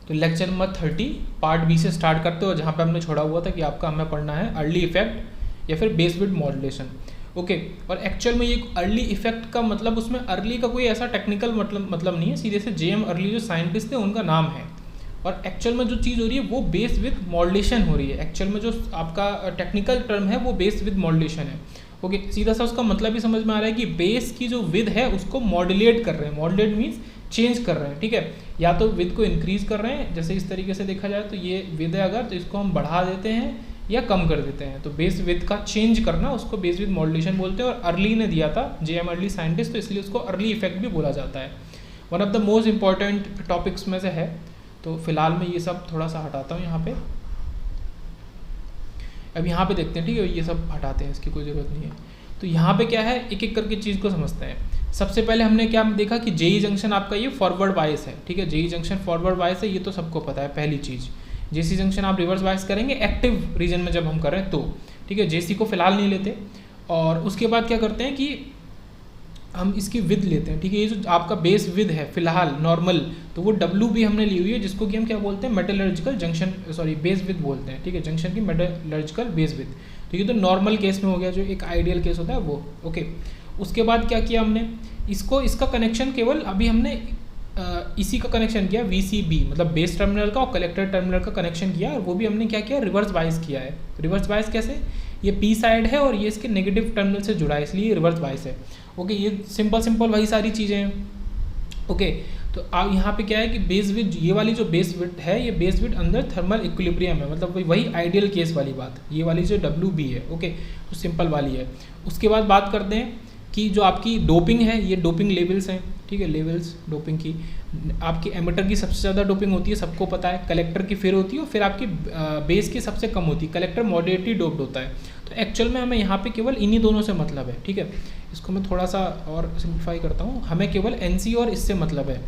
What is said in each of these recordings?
तो lecture number 30 part B से start करते हो, जहाँ पे हमने छोड़ा हुआ था कि आपका हमें पढ़ना है अर्ली इफेक्ट या फिर बेस विड्थ मॉड्यूलेशन। ओके, और एक्चुअल में ये अर्ली इफेक्ट का मतलब, उसमें अर्ली का कोई ऐसा टेक्निकल मतलब नहीं है, सीधे से जेएम अर्ली जो साइंटिस्ट थे उनका नाम है। और एक्चुअल में जो चीज़ हो रही है वो बेस विद मॉड्यूलेशन हो रही है। एक्चुअल में जो आपका टेक्निकल टर्म है वो बेस विद मॉड्यूलेशन है। ओके, सीधा सा उसका मतलब ही समझ में आ रहा है कि बेस की जो विद है उसको मॉड्यूलेट कर रहे हैं। मॉड्यूलेट मीन्स चेंज कर रहे हैं, ठीक है। या तो विद को इंक्रीज कर रहे हैं, जैसे इस तरीके से देखा जाए तो ये विद है अगर, तो इसको हम बढ़ा देते हैं या कम कर देते हैं। तो बेस विद का चेंज करना उसको बेस विद मॉड्यूलेशन बोलते हैं। और अर्ली ने दिया था जेएम अर्ली साइंटिस्ट, तो इसलिए उसको अर्ली इफेक्ट भी बोला जाता है। One of the most important topics में से है। तो फिलहाल मैं ये सब थोड़ा सा हटाता हूँ यहाँ पे। अब यहाँ पे देखते हैं, ठीक है, ये सब हटाते हैं, इसकी कोई ज़रूरत नहीं है। तो यहाँ पे क्या है, एक एक करके चीज़ को समझते हैं। सबसे पहले हमने क्या देखा कि जेई जंक्शन आपका ये फॉरवर्ड बायस है, ठीक है। जेई जंक्शन फॉरवर्ड बायस है, ये तो सबको पता है पहली चीज़। जेसी जंक्शन आप रिवर्स बायस करेंगे एक्टिव रीजन में जब हम करें तो, ठीक है। जेसी को फिलहाल नहीं लेते। और उसके बाद क्या करते हैं कि हम इसकी विद लेते हैं, ठीक है। ये जो आपका बेस विद है फिलहाल नॉर्मल, तो वो डब्ल्यू भी हमने ली हुई है, जिसको कि हम क्या बोलते हैं, metallurgical junction, sorry base with बोलते हैं, ठीक है। जंक्शन की मेटलर्जिकल बेस विद। तो ये तो नॉर्मल केस में हो गया, जो एक आइडियल केस होता है वो। ओके, उसके बाद क्या किया हमने, इसका कनेक्शन केवल अभी हमने इसी का कनेक्शन किया VCB, मतलब बेस टर्मिनल का और कलेक्टर टर्मिनल का कनेक्शन किया। और वो भी हमने क्या किया, रिवर्स बायस किया है। रिवर्स बायस कैसे, ये पी साइड है और ये इसके नेगेटिव टर्मिनल से जुड़ा है, इसलिए रिवर्स बायस है। ओके, ये सिंपल वही सारी चीज़ें हैं। ओके, तो आप यहाँ पे क्या है कि बेस विड, ये वाली जो बेस विड है, ये बेस विड अंदर थर्मल इक्विलिब्रियम है, मतलब वही आइडियल केस वाली बात। ये वाली जो WB है, ओके, तो सिंपल वाली है। उसके बाद बात करते हैं कि जो आपकी डोपिंग है, ये डोपिंग लेवल्स हैं, ठीक है। लेवल्स डोपिंग की, आपकी एमिटर की सबसे ज़्यादा डोपिंग होती है, सबको पता है। कलेक्टर की फिर होती है, और फिर आपकी बेस की सबसे कम होती है। कलेक्टर मॉडरेटली डोप्ड होता है। तो एक्चुअल में हमें यहाँ पे केवल इन्हीं दोनों से मतलब है, ठीक है। इसको मैं थोड़ा सा और सिंप्लीफाई करता हूँ। हमें केवल NC और इससे मतलब है,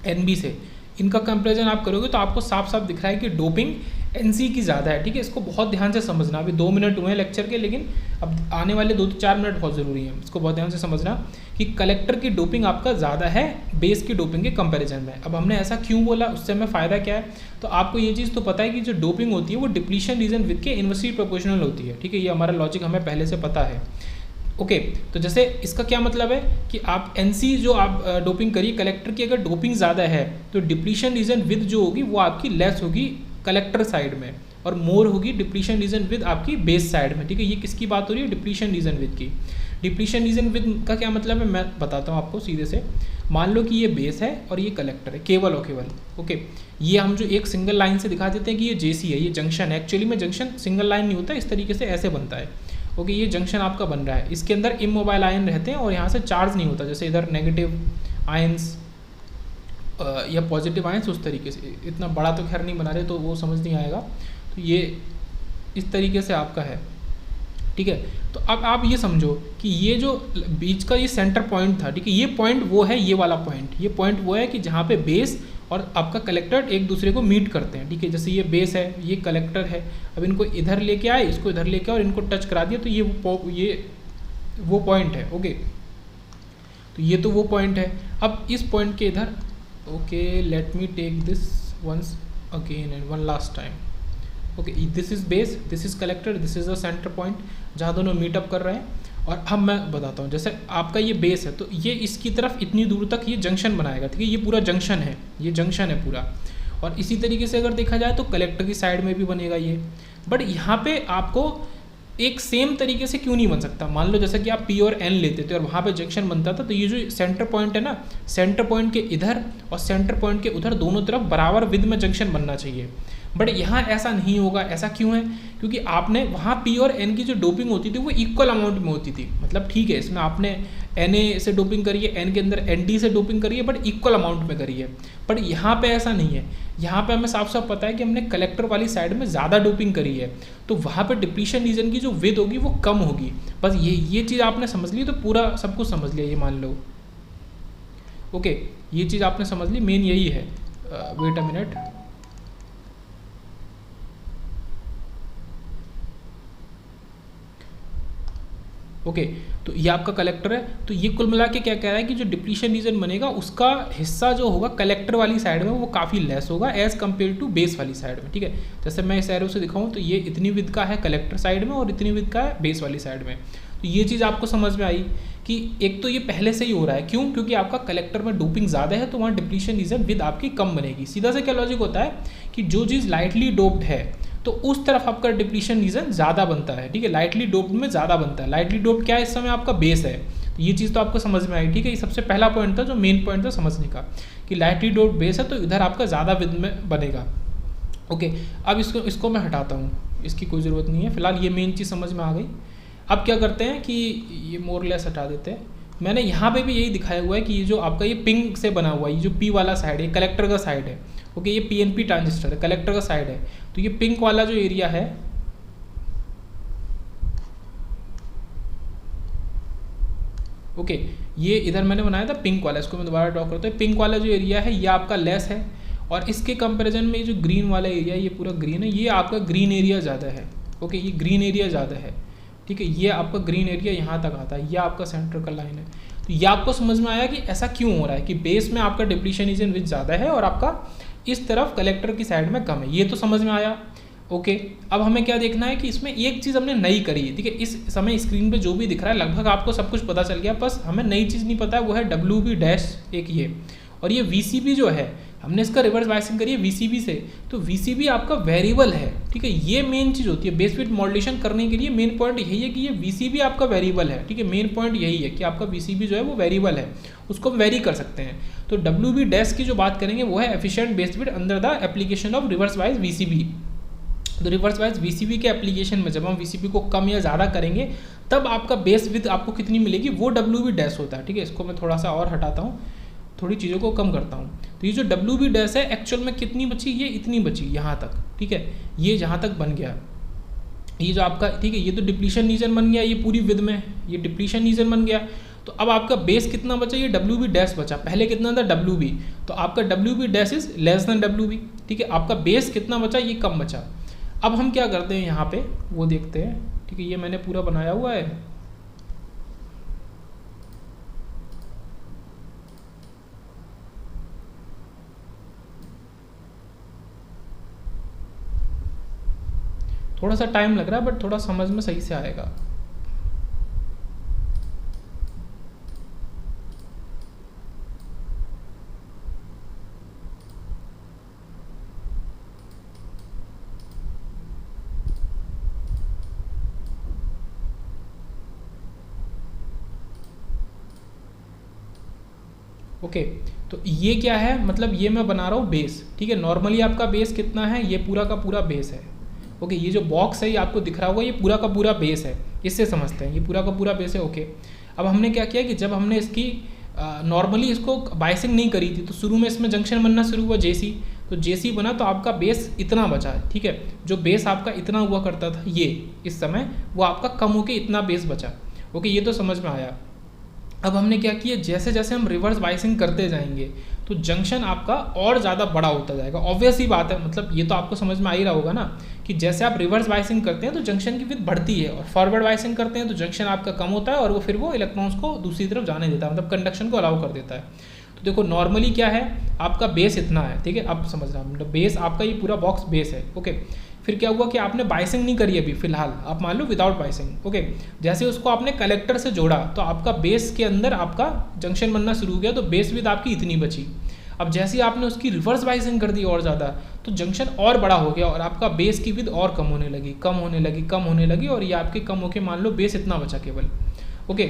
NB से। इनका कंपेरिजन आप करोगे तो आपको साफ साफ दिख रहा है कि डोपिंग NC की ज़्यादा है, ठीक है। इसको बहुत ध्यान से समझना। अभी 2 मिनट हुए हैं लेक्चर के, लेकिन अब आने वाले 2 से 4 मिनट बहुत ज़रूरी है। इसको बहुत ध्यान से समझना कि कलेक्टर की डोपिंग आपका ज़्यादा है बेस की डोपिंग के कंपैरिजन में। अब हमने ऐसा क्यों बोला, उससे हमें फ़ायदा क्या है, तो आपको ये चीज़ तो पता है कि जो डोपिंग होती है वो डिप्लीशन रीजन विद के इन्वर्सली प्रोपोर्शनल होती है, ठीक है। ये हमारा लॉजिक हमें पहले से पता है। ओके, तो जैसे इसका क्या मतलब है कि आप NC जो आप डोपिंग करिए कलेक्टर की, अगर डोपिंग ज़्यादा है तो डिप्लीशन रीजन विद जो होगी वो आपकी लेस होगी कलेक्टर साइड में, और मोर होगी डिप्लीशन रीजन विद आपकी बेस साइड में, ठीक है। ये किसकी बात हो रही है, डिप्लीशन रीजन विद की। डिप्लीशन रीजन विद का क्या मतलब है, मैं बताता हूँ आपको सीधे से। मान लो कि ये बेस है और ये कलेक्टर है, केवल और केवल। ओके, ये हम जो एक सिंगल लाइन से दिखा देते हैं कि ये JC है, ये जंक्शन है। एक्चुअली में जंक्शन सिंगल लाइन नहीं होता, इस तरीके से ऐसे बनता है। ओके, ये जंक्शन आपका बन रहा है, इसके अंदर इमोबाइल आयन रहते हैं और यहाँ से चार्ज नहीं होता, जैसे इधर नेगेटिव आयंस या पॉजिटिव आयंस, उस तरीके से। इतना बड़ा तो खैर नहीं बना रहे तो वो समझ नहीं आएगा। तो ये इस तरीके से आपका है, ठीक है। तो अब आप ये समझो कि ये जो बीच का ये सेंटर पॉइंट था, ठीक है, ये पॉइंट वो है, ये वाला पॉइंट, ये पॉइंट वो है कि जहाँ पे बेस और आपका कलेक्टर एक दूसरे को मीट करते हैं, ठीक है। जैसे ये बेस है, ये कलेक्टर है, अब इनको इधर लेके आए, इसको इधर लेके आए और इनको टच करा दिया, तो ये वो पॉइंट है। ओके, तो ये तो वो पॉइंट है। अब इस पॉइंट के इधर, okay, let me take this once again and one last time. Okay, this is base, this is collector, this is the centre point जहाँ दोनों मीटअप कर रहे हैं। और अब मैं बताता हूँ, जैसे आपका ये बेस है तो ये इसकी तरफ इतनी दूर तक ये जंक्शन बनाएगा, ठीक है। ये पूरा जंक्शन है, ये जंक्शन है पूरा। और इसी तरीके से अगर देखा जाए तो कलेक्टर की साइड में भी बनेगा ये। बट यहाँ पे आपको एक सेम तरीके से क्यों नहीं बन सकता। मान लो जैसे कि आप P और N लेते थे और वहाँ पे जंक्शन बनता था, तो ये जो सेंटर पॉइंट है ना, सेंटर पॉइंट के इधर और सेंटर पॉइंट के उधर दोनों तरफ बराबर विद में जंक्शन बनना चाहिए। बट यहाँ ऐसा नहीं होगा। ऐसा क्यों है, क्योंकि आपने वहाँ P और N की जो डोपिंग होती थी वो इक्वल अमाउंट में होती थी। मतलब ठीक है, इसमें आपने Na से डोपिंग करी है, N के अंदर Nd से डोपिंग करी है, बट इक्वल अमाउंट में करी है। बट यहाँ पे ऐसा नहीं है। यहाँ पे हमें साफ साफ पता है कि हमने कलेक्टर वाली साइड में ज़्यादा डोपिंग करी है, तो वहाँ पे डिप्लीशन रीजन की जो विद होगी वो कम होगी। बस ये चीज़ आपने समझ ली तो पूरा सब कुछ समझ लिया, ये मान लो। ओके, ये चीज़ आपने समझ ली, मेन यही है। Wait a minute. ओके, तो ये आपका कलेक्टर है। तो ये कुल मिला के क्या कह रहा है कि जो डिप्लीशन रीजन बनेगा उसका हिस्सा जो होगा कलेक्टर वाली साइड में वो काफ़ी लेस होगा एज़ कम्पेयर टू बेस वाली साइड में, ठीक है। जैसे मैं इस एरो से दिखाऊँ तो ये इतनी विड्थ का है कलेक्टर साइड में और इतनी विड्थ का है बेस वाली साइड में। तो ये चीज़ आपको समझ में आई कि एक तो ये पहले से ही हो रहा है, क्यों? क्योंकि आपका कलेक्टर में डोपिंग ज़्यादा है तो वहाँ डिप्लीशन रीजन विद आपकी कम बनेगी। सीधा से क्या लॉजिक होता है कि जो चीज़ लाइटली डोप्ड है तो उस तरफ आपका डिप्लीशन रीजन ज़्यादा बनता है, ठीक है। लाइटली डोप्ड में ज़्यादा बनता है। लाइटली डोप्ड क्या है? इस समय आपका बेस है। तो ये चीज़ तो आपको समझ में आई, ठीक है। ये सबसे पहला पॉइंट था जो मेन पॉइंट था समझने का, कि लाइटली डोप्ड बेस है तो इधर आपका ज़्यादा विद में बनेगा। ओके, अब इसको मैं हटाता हूँ, इसकी कोई ज़रूरत नहीं है। फिलहाल ये मेन चीज़ समझ में आ गई। अब क्या करते हैं कि ये मोर लेस हटा देते हैं। मैंने यहाँ पे भी यही दिखाया हुआ है कि ये जो आपका ये पिंक से बना हुआ है, ये जो पी वाला साइड है कलेक्टर का साइड है। ओके, ये पीएनपी ट्रांजिस्टर है, कलेक्टर का साइड है। तो ये पिंक वाला जो एरिया है, ओके, ये इधर मैंने बनाया था पिंक वाला, इसको मैं दोबारा ड्रॉ करता हूँ। पिंक वाला जो एरिया है ये आपका लेस है और इसके कंपैरिजन में ये जो ग्रीन वाला एरिया है, ये पूरा ग्रीन है, ये आपका ग्रीन एरिया ज़्यादा है। ओके, ये ग्रीन एरिया ज़्यादा है, ठीक है। ये आपका ग्रीन एरिया यहाँ तक आता है, ये आपका सेंटर का लाइन है। तो ये आपको समझ में आया कि ऐसा क्यों हो रहा है कि बेस में आपका डिप्लीशन रीजन विच ज़्यादा है और आपका इस तरफ कलेक्टर की साइड में कम है। ये तो समझ में आया। ओके, अब हमें क्या देखना है कि इसमें एक चीज़ हमने नई करी है, ठीक है। इस समय स्क्रीन पे जो भी दिख रहा है लगभग आपको सब कुछ पता चल गया, बस हमें नई चीज़ नहीं पता है, वो है WB- एक ये। और ये VCB जो है हमने इसका रिवर्स बायसिंग करी है VCB से, तो VCB आपका वेरिएबल है, ठीक है। ये मेन चीज़ होती है बेस विड्थ मॉड्यूलेशन करने के लिए। मेन पॉइंट यही है कि ये VCB आपका वेरिएबल है, ठीक है। मेन पॉइंट यही है कि आपका VCB जो है वो वेरिएबल है, उसको हम वेरी कर सकते हैं। तो WB- की जो बात करेंगे वो है efficient base width under the application of reverse wise VCB। तो रिवर्स वाइज VCB के एप्लीकेशन में जब हम VCB को कम या ज़्यादा करेंगे तब आपका बेस विड्थ आपको कितनी मिलेगी, वो WB- होता है, ठीक है। इसको मैं थोड़ा सा और हटाता हूँ, थोड़ी चीज़ों को कम करता हूँ। तो ये जो WB- है एक्चुअल में कितनी बची, ये इतनी बची यहाँ तक, ठीक है। ये जहाँ तक बन गया, ये जो आपका, ठीक है, ये तो डिप्लीशन रीजन बन गया, ये पूरी विद में ये डिप्लीशन रीजन बन गया। तो अब आपका बेस कितना बचा, ये WB- बचा। पहले कितना था WB, तो आपका WB- is less than WB, ठीक है। आपका बेस कितना बचा, ये कम बचा। अब हम क्या करते हैं यहाँ पे वो देखते हैं, ठीक है। ये मैंने पूरा बनाया हुआ है, थोड़ा सा टाइम लग रहा है बट थोड़ा समझ में सही से आएगा। ओके, तो ये क्या है, मतलब ये मैं बना रहा हूँ बेस, ठीक है। नॉर्मली आपका बेस कितना है, ये पूरा का पूरा बेस है। ओके, ये जो बॉक्स है ये आपको दिख रहा होगा, ये पूरा का पूरा बेस है, इससे समझते हैं, ये पूरा का पूरा बेस है। ओके, अब हमने क्या किया कि जब हमने इसकी नॉर्मली इसको बाइसिंग नहीं करी थी तो शुरू में इसमें जंक्शन बनना शुरू हुआ JC, तो JC बना तो आपका बेस इतना बचा, ठीक है। जो बेस आपका इतना हुआ करता था ये इस समय, वो आपका कम होकर इतना बेस बचा। ओके, ये तो समझ में आया। अब हमने क्या किया, जैसे जैसे हम रिवर्स बाइसिंग करते जाएंगे तो जंक्शन आपका और ज़्यादा बड़ा होता जाएगा। ऑब्वियस ही बात है, मतलब ये तो आपको समझ में आ ही रहा होगा ना कि जैसे आप रिवर्स बाइसिंग करते हैं तो जंक्शन की विड्थ बढ़ती है और फॉरवर्ड बाइसिंग करते हैं तो जंक्शन आपका कम होता है और वो फिर वो इलेक्ट्रॉन्स को दूसरी तरफ जाने देता है, मतलब कंडक्शन को अलाउ कर देता है। तो देखो नॉर्मली क्या है, आपका बेस इतना है, ठीक है। अब समझ रहा हूँ, बेस आपका ये पूरा बॉक्स बेस है। ओके, फिर क्या हुआ कि आपने बाइसिंग नहीं करी अभी फिलहाल, आप मान लो विदाउट बाइसिंग। ओके, जैसे उसको आपने कलेक्टर से जोड़ा तो आपका बेस के अंदर आपका जंक्शन बनना शुरू हो गया, तो बेस विद आपकी इतनी बची। अब जैसे ही आपने उसकी रिवर्स बाइसिंग कर दी और ज़्यादा, तो जंक्शन और बड़ा हो गया और आपका बेस की विद और कम होने लगी, कम होने लगी, कम होने लगी, और ये आपके कम होके मान लो बेस इतना बचा केवल। ओके,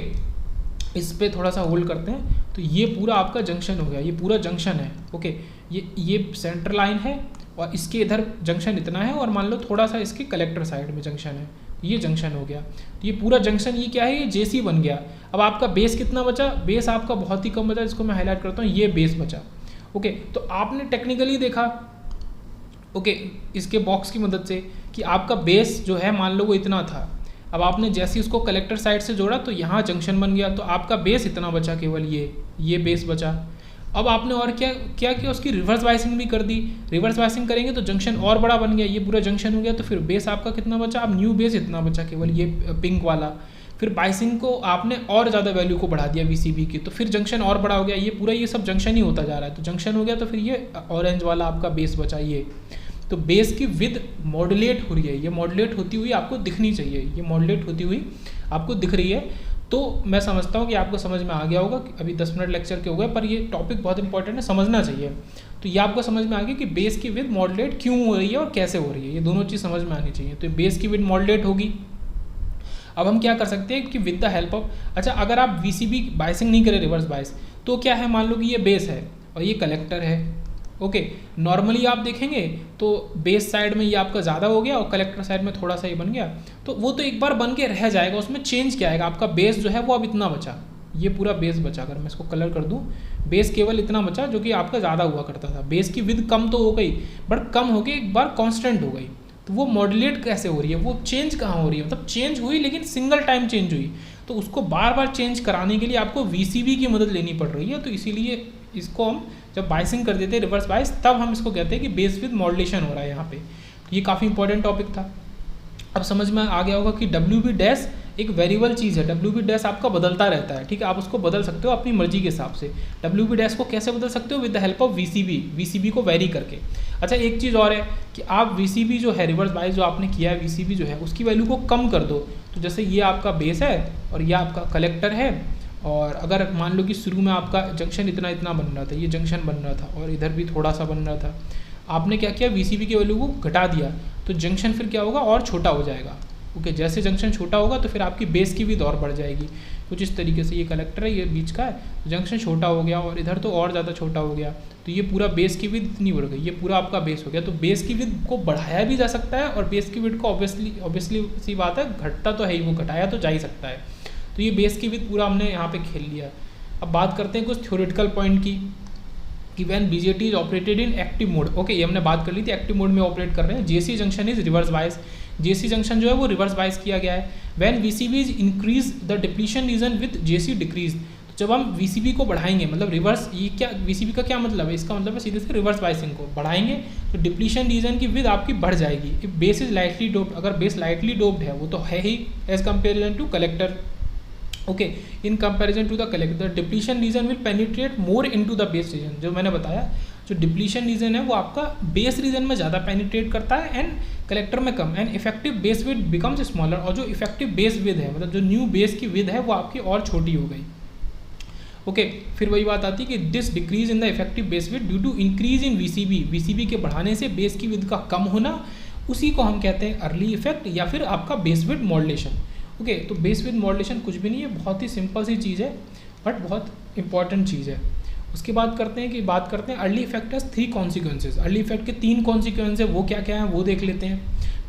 इस पे थोड़ा सा होल्ड करते हैं। तो ये पूरा आपका जंक्शन हो गया, ये पूरा जंक्शन है। ओके, ये सेंटर लाइन है और इसके इधर जंक्शन इतना है और मान लो थोड़ा सा इसके कलेक्टर साइड में जंक्शन है, ये जंक्शन हो गया। तो ये पूरा जंक्शन ये क्या है, ये JC बन गया। अब आपका बेस कितना बचा, बेस आपका बहुत ही कम बचा, जिसको मैं हाईलाइट करता हूँ, ये बेस बचा। ओके, तो आपने टेक्निकली देखा, ओके, इसके बॉक्स की मदद से कि आपका बेस जो है मान लो वो इतना था। अब आपने जैसे उसको कलेक्टर साइड से जोड़ा तो यहाँ जंक्शन बन गया, तो आपका बेस इतना बचा, केवल ये बेस बचा। अब आपने और क्या किया, उसकी रिवर्स बाइसिंग भी कर दी। रिवर्स बाइसिंग करेंगे तो जंक्शन और बड़ा बन गया, ये पूरा जंक्शन हो गया, तो फिर बेस आपका कितना बचा, अब न्यू बेस इतना बचा केवल, ये पिंक वाला। फिर बाइसिंग को आपने और ज़्यादा वैल्यू को बढ़ा दिया VCB की, तो फिर जंक्शन और बड़ा हो गया, ये पूरा ये सब जंक्शन ही होता जा रहा है। तो जंक्शन हो गया तो फिर ये ऑरेंज वाला आपका बेस बचा ये। तो बेस की विद मॉड्यूलेट हो रही है, ये मॉड्यूलेट होती हुई आपको दिखनी चाहिए, ये मॉड्यूलेट होती हुई आपको दिख रही है। तो मैं समझता हूँ कि आपको समझ में आ गया होगा। अभी 10 मिनट लेक्चर के हो गए, पर ये टॉपिक बहुत इंपॉर्टेंट है, समझना चाहिए। तो ये आपको समझ में आ गया कि बेस की विद मॉड्यूलेट क्यों हो रही है और कैसे हो रही है, ये दोनों चीज़ समझ में आनी चाहिए। तो बेस की विद मॉड्यूलेट होगी। अब हम क्या कर सकते हैं कि विद द हेल्प ऑफ, अच्छा अगर आप VCB बाइसिंग नहीं करें, रिवर्स बाइस, तो क्या है, मान लो कि ये बेस है और ये कलेक्टर है। ओके, नॉर्मली आप देखेंगे तो बेस साइड में ये आपका ज़्यादा हो गया और कलेक्टर साइड में थोड़ा सा ये बन गया, तो वो तो एक बार बन के रह जाएगा, उसमें चेंज क्या आएगा, आपका बेस जो है वो अब इतना बचा, ये पूरा बेस बचा। अगर मैं इसको कलर कर दूँ, बेस केवल इतना बचा जो कि आपका ज़्यादा हुआ करता था। बेस की विद कम तो हो गई, बट कम हो गई, एक बार कॉन्स्टेंट हो गई। तो वो मॉड्यूलेट कैसे हो रही है, वो चेंज कहाँ हो रही है, मतलब चेंज हुई लेकिन सिंगल टाइम चेंज हुई, तो उसको बार बार चेंज कराने के लिए आपको VCB की मदद लेनी पड़ रही है। तो इसीलिए इसको हम जब बाइसिंग कर देते हैं रिवर्स बाइस, तब हम इसको कहते हैं कि बेस विद मॉड्यूलेशन हो रहा है यहाँ पे। तो ये काफ़ी इंपॉर्टेंट टॉपिक था। अब समझ में आ गया होगा कि WB डैश एक वेरिएबल चीज़ है, WB डैश आपका बदलता रहता है, ठीक है, आप उसको बदल सकते हो अपनी मर्जी के हिसाब से। WB डैश को कैसे बदल सकते हो, with the help of VCB को वेरी करके। अच्छा एक चीज़ और है कि आप VCB जो है, रिवर्स बाइस जो आपने किया है, VCB जो है उसकी वैल्यू को कम कर दो। तो जैसे ये आपका बेस है और ये आपका कलेक्टर है, और अगर मान लो कि शुरू में आपका जंक्शन इतना इतना बन रहा था, ये जंक्शन बन रहा था और इधर भी थोड़ा सा बन रहा था, आपने क्या किया, VCB की वैल्यू को घटा दिया, तो जंक्शन फिर क्या होगा, और छोटा हो जाएगा। ओके, जैसे जंक्शन छोटा होगा तो फिर आपकी बेस की विड्थ और बढ़ जाएगी। कुछ इस तरीके से, ये कलेक्टर है, ये बीच का है, तो जंक्शन छोटा हो गया और इधर तो और ज़्यादा छोटा हो गया, तो ये पूरा बेस की विड्थ इतनी बढ़ गई, ये पूरा आपका बेस हो गया। तो बेस की विड्थ को बढ़ाया भी जा सकता है और बेस की विड्थ को ऑब्वियसली सी बात है घटता तो है ही, वो घटाया तो जा ही सकता है। तो ये बेस की विड्थ पूरा हमने यहाँ पे खेल लिया। अब बात करते हैं कुछ थ्योरेटिकल पॉइंट की, कि when BJT is operated in active mode. Okay, ये हमने बात कर ली थी, एक्टिव मोड में ऑपरेट कर रहे हैं। JC junction is reverse bias, JC junction जो है वो रिवर्स बाइस किया गया है। When VCB is increase the depletion reason with JC decrease, तो जब हम VCB को बढ़ाएंगे, मतलब रिवर्स, ये क्या VCB का क्या मतलब है, इसका मतलब है सीधे से रिवर्स बाइसिंग को बढ़ाएंगे तो डिप्लीशन रीजन की विद आपकी बढ़ जाएगी। If base is lightly doped, अगर बेस लाइटली डोप्ड है, वो तो है ही as comparison to collector. Okay, in comparison to the collector, the depletion region will penetrate more into the base region. जो मैंने बताया, जो डिप्लीशन रीजन है वो आपका बेस रीजन में ज़्यादा पेनिट्रेट करता है एंड कलेक्टर में कम, and effective base width becomes smaller. और जो इफेक्टिव बेस विद है, मतलब जो न्यू बेस की विद है, वो आपकी और छोटी हो गई। ओके, फिर वही बात आती है कि this decrease in the effective base with due to increase in VCB के बढ़ाने से बेस की विद का कम होना, उसी को हम कहते हैं अर्ली इफेक्ट या फिर आपका बेस विद मॉड्यूलेशन। ओके, तो बेस विद मॉड्यूलेशन कुछ भी नहीं है, बहुत ही सिंपल सी चीज़ है, बट बहुत इंपॉर्टेंट चीज़ है। उसके बाद करते हैं early effect has 3 consequences. Early effect के 3 कॉन्सिक्वेंस है, वो क्या क्या है वो देख लेते हैं।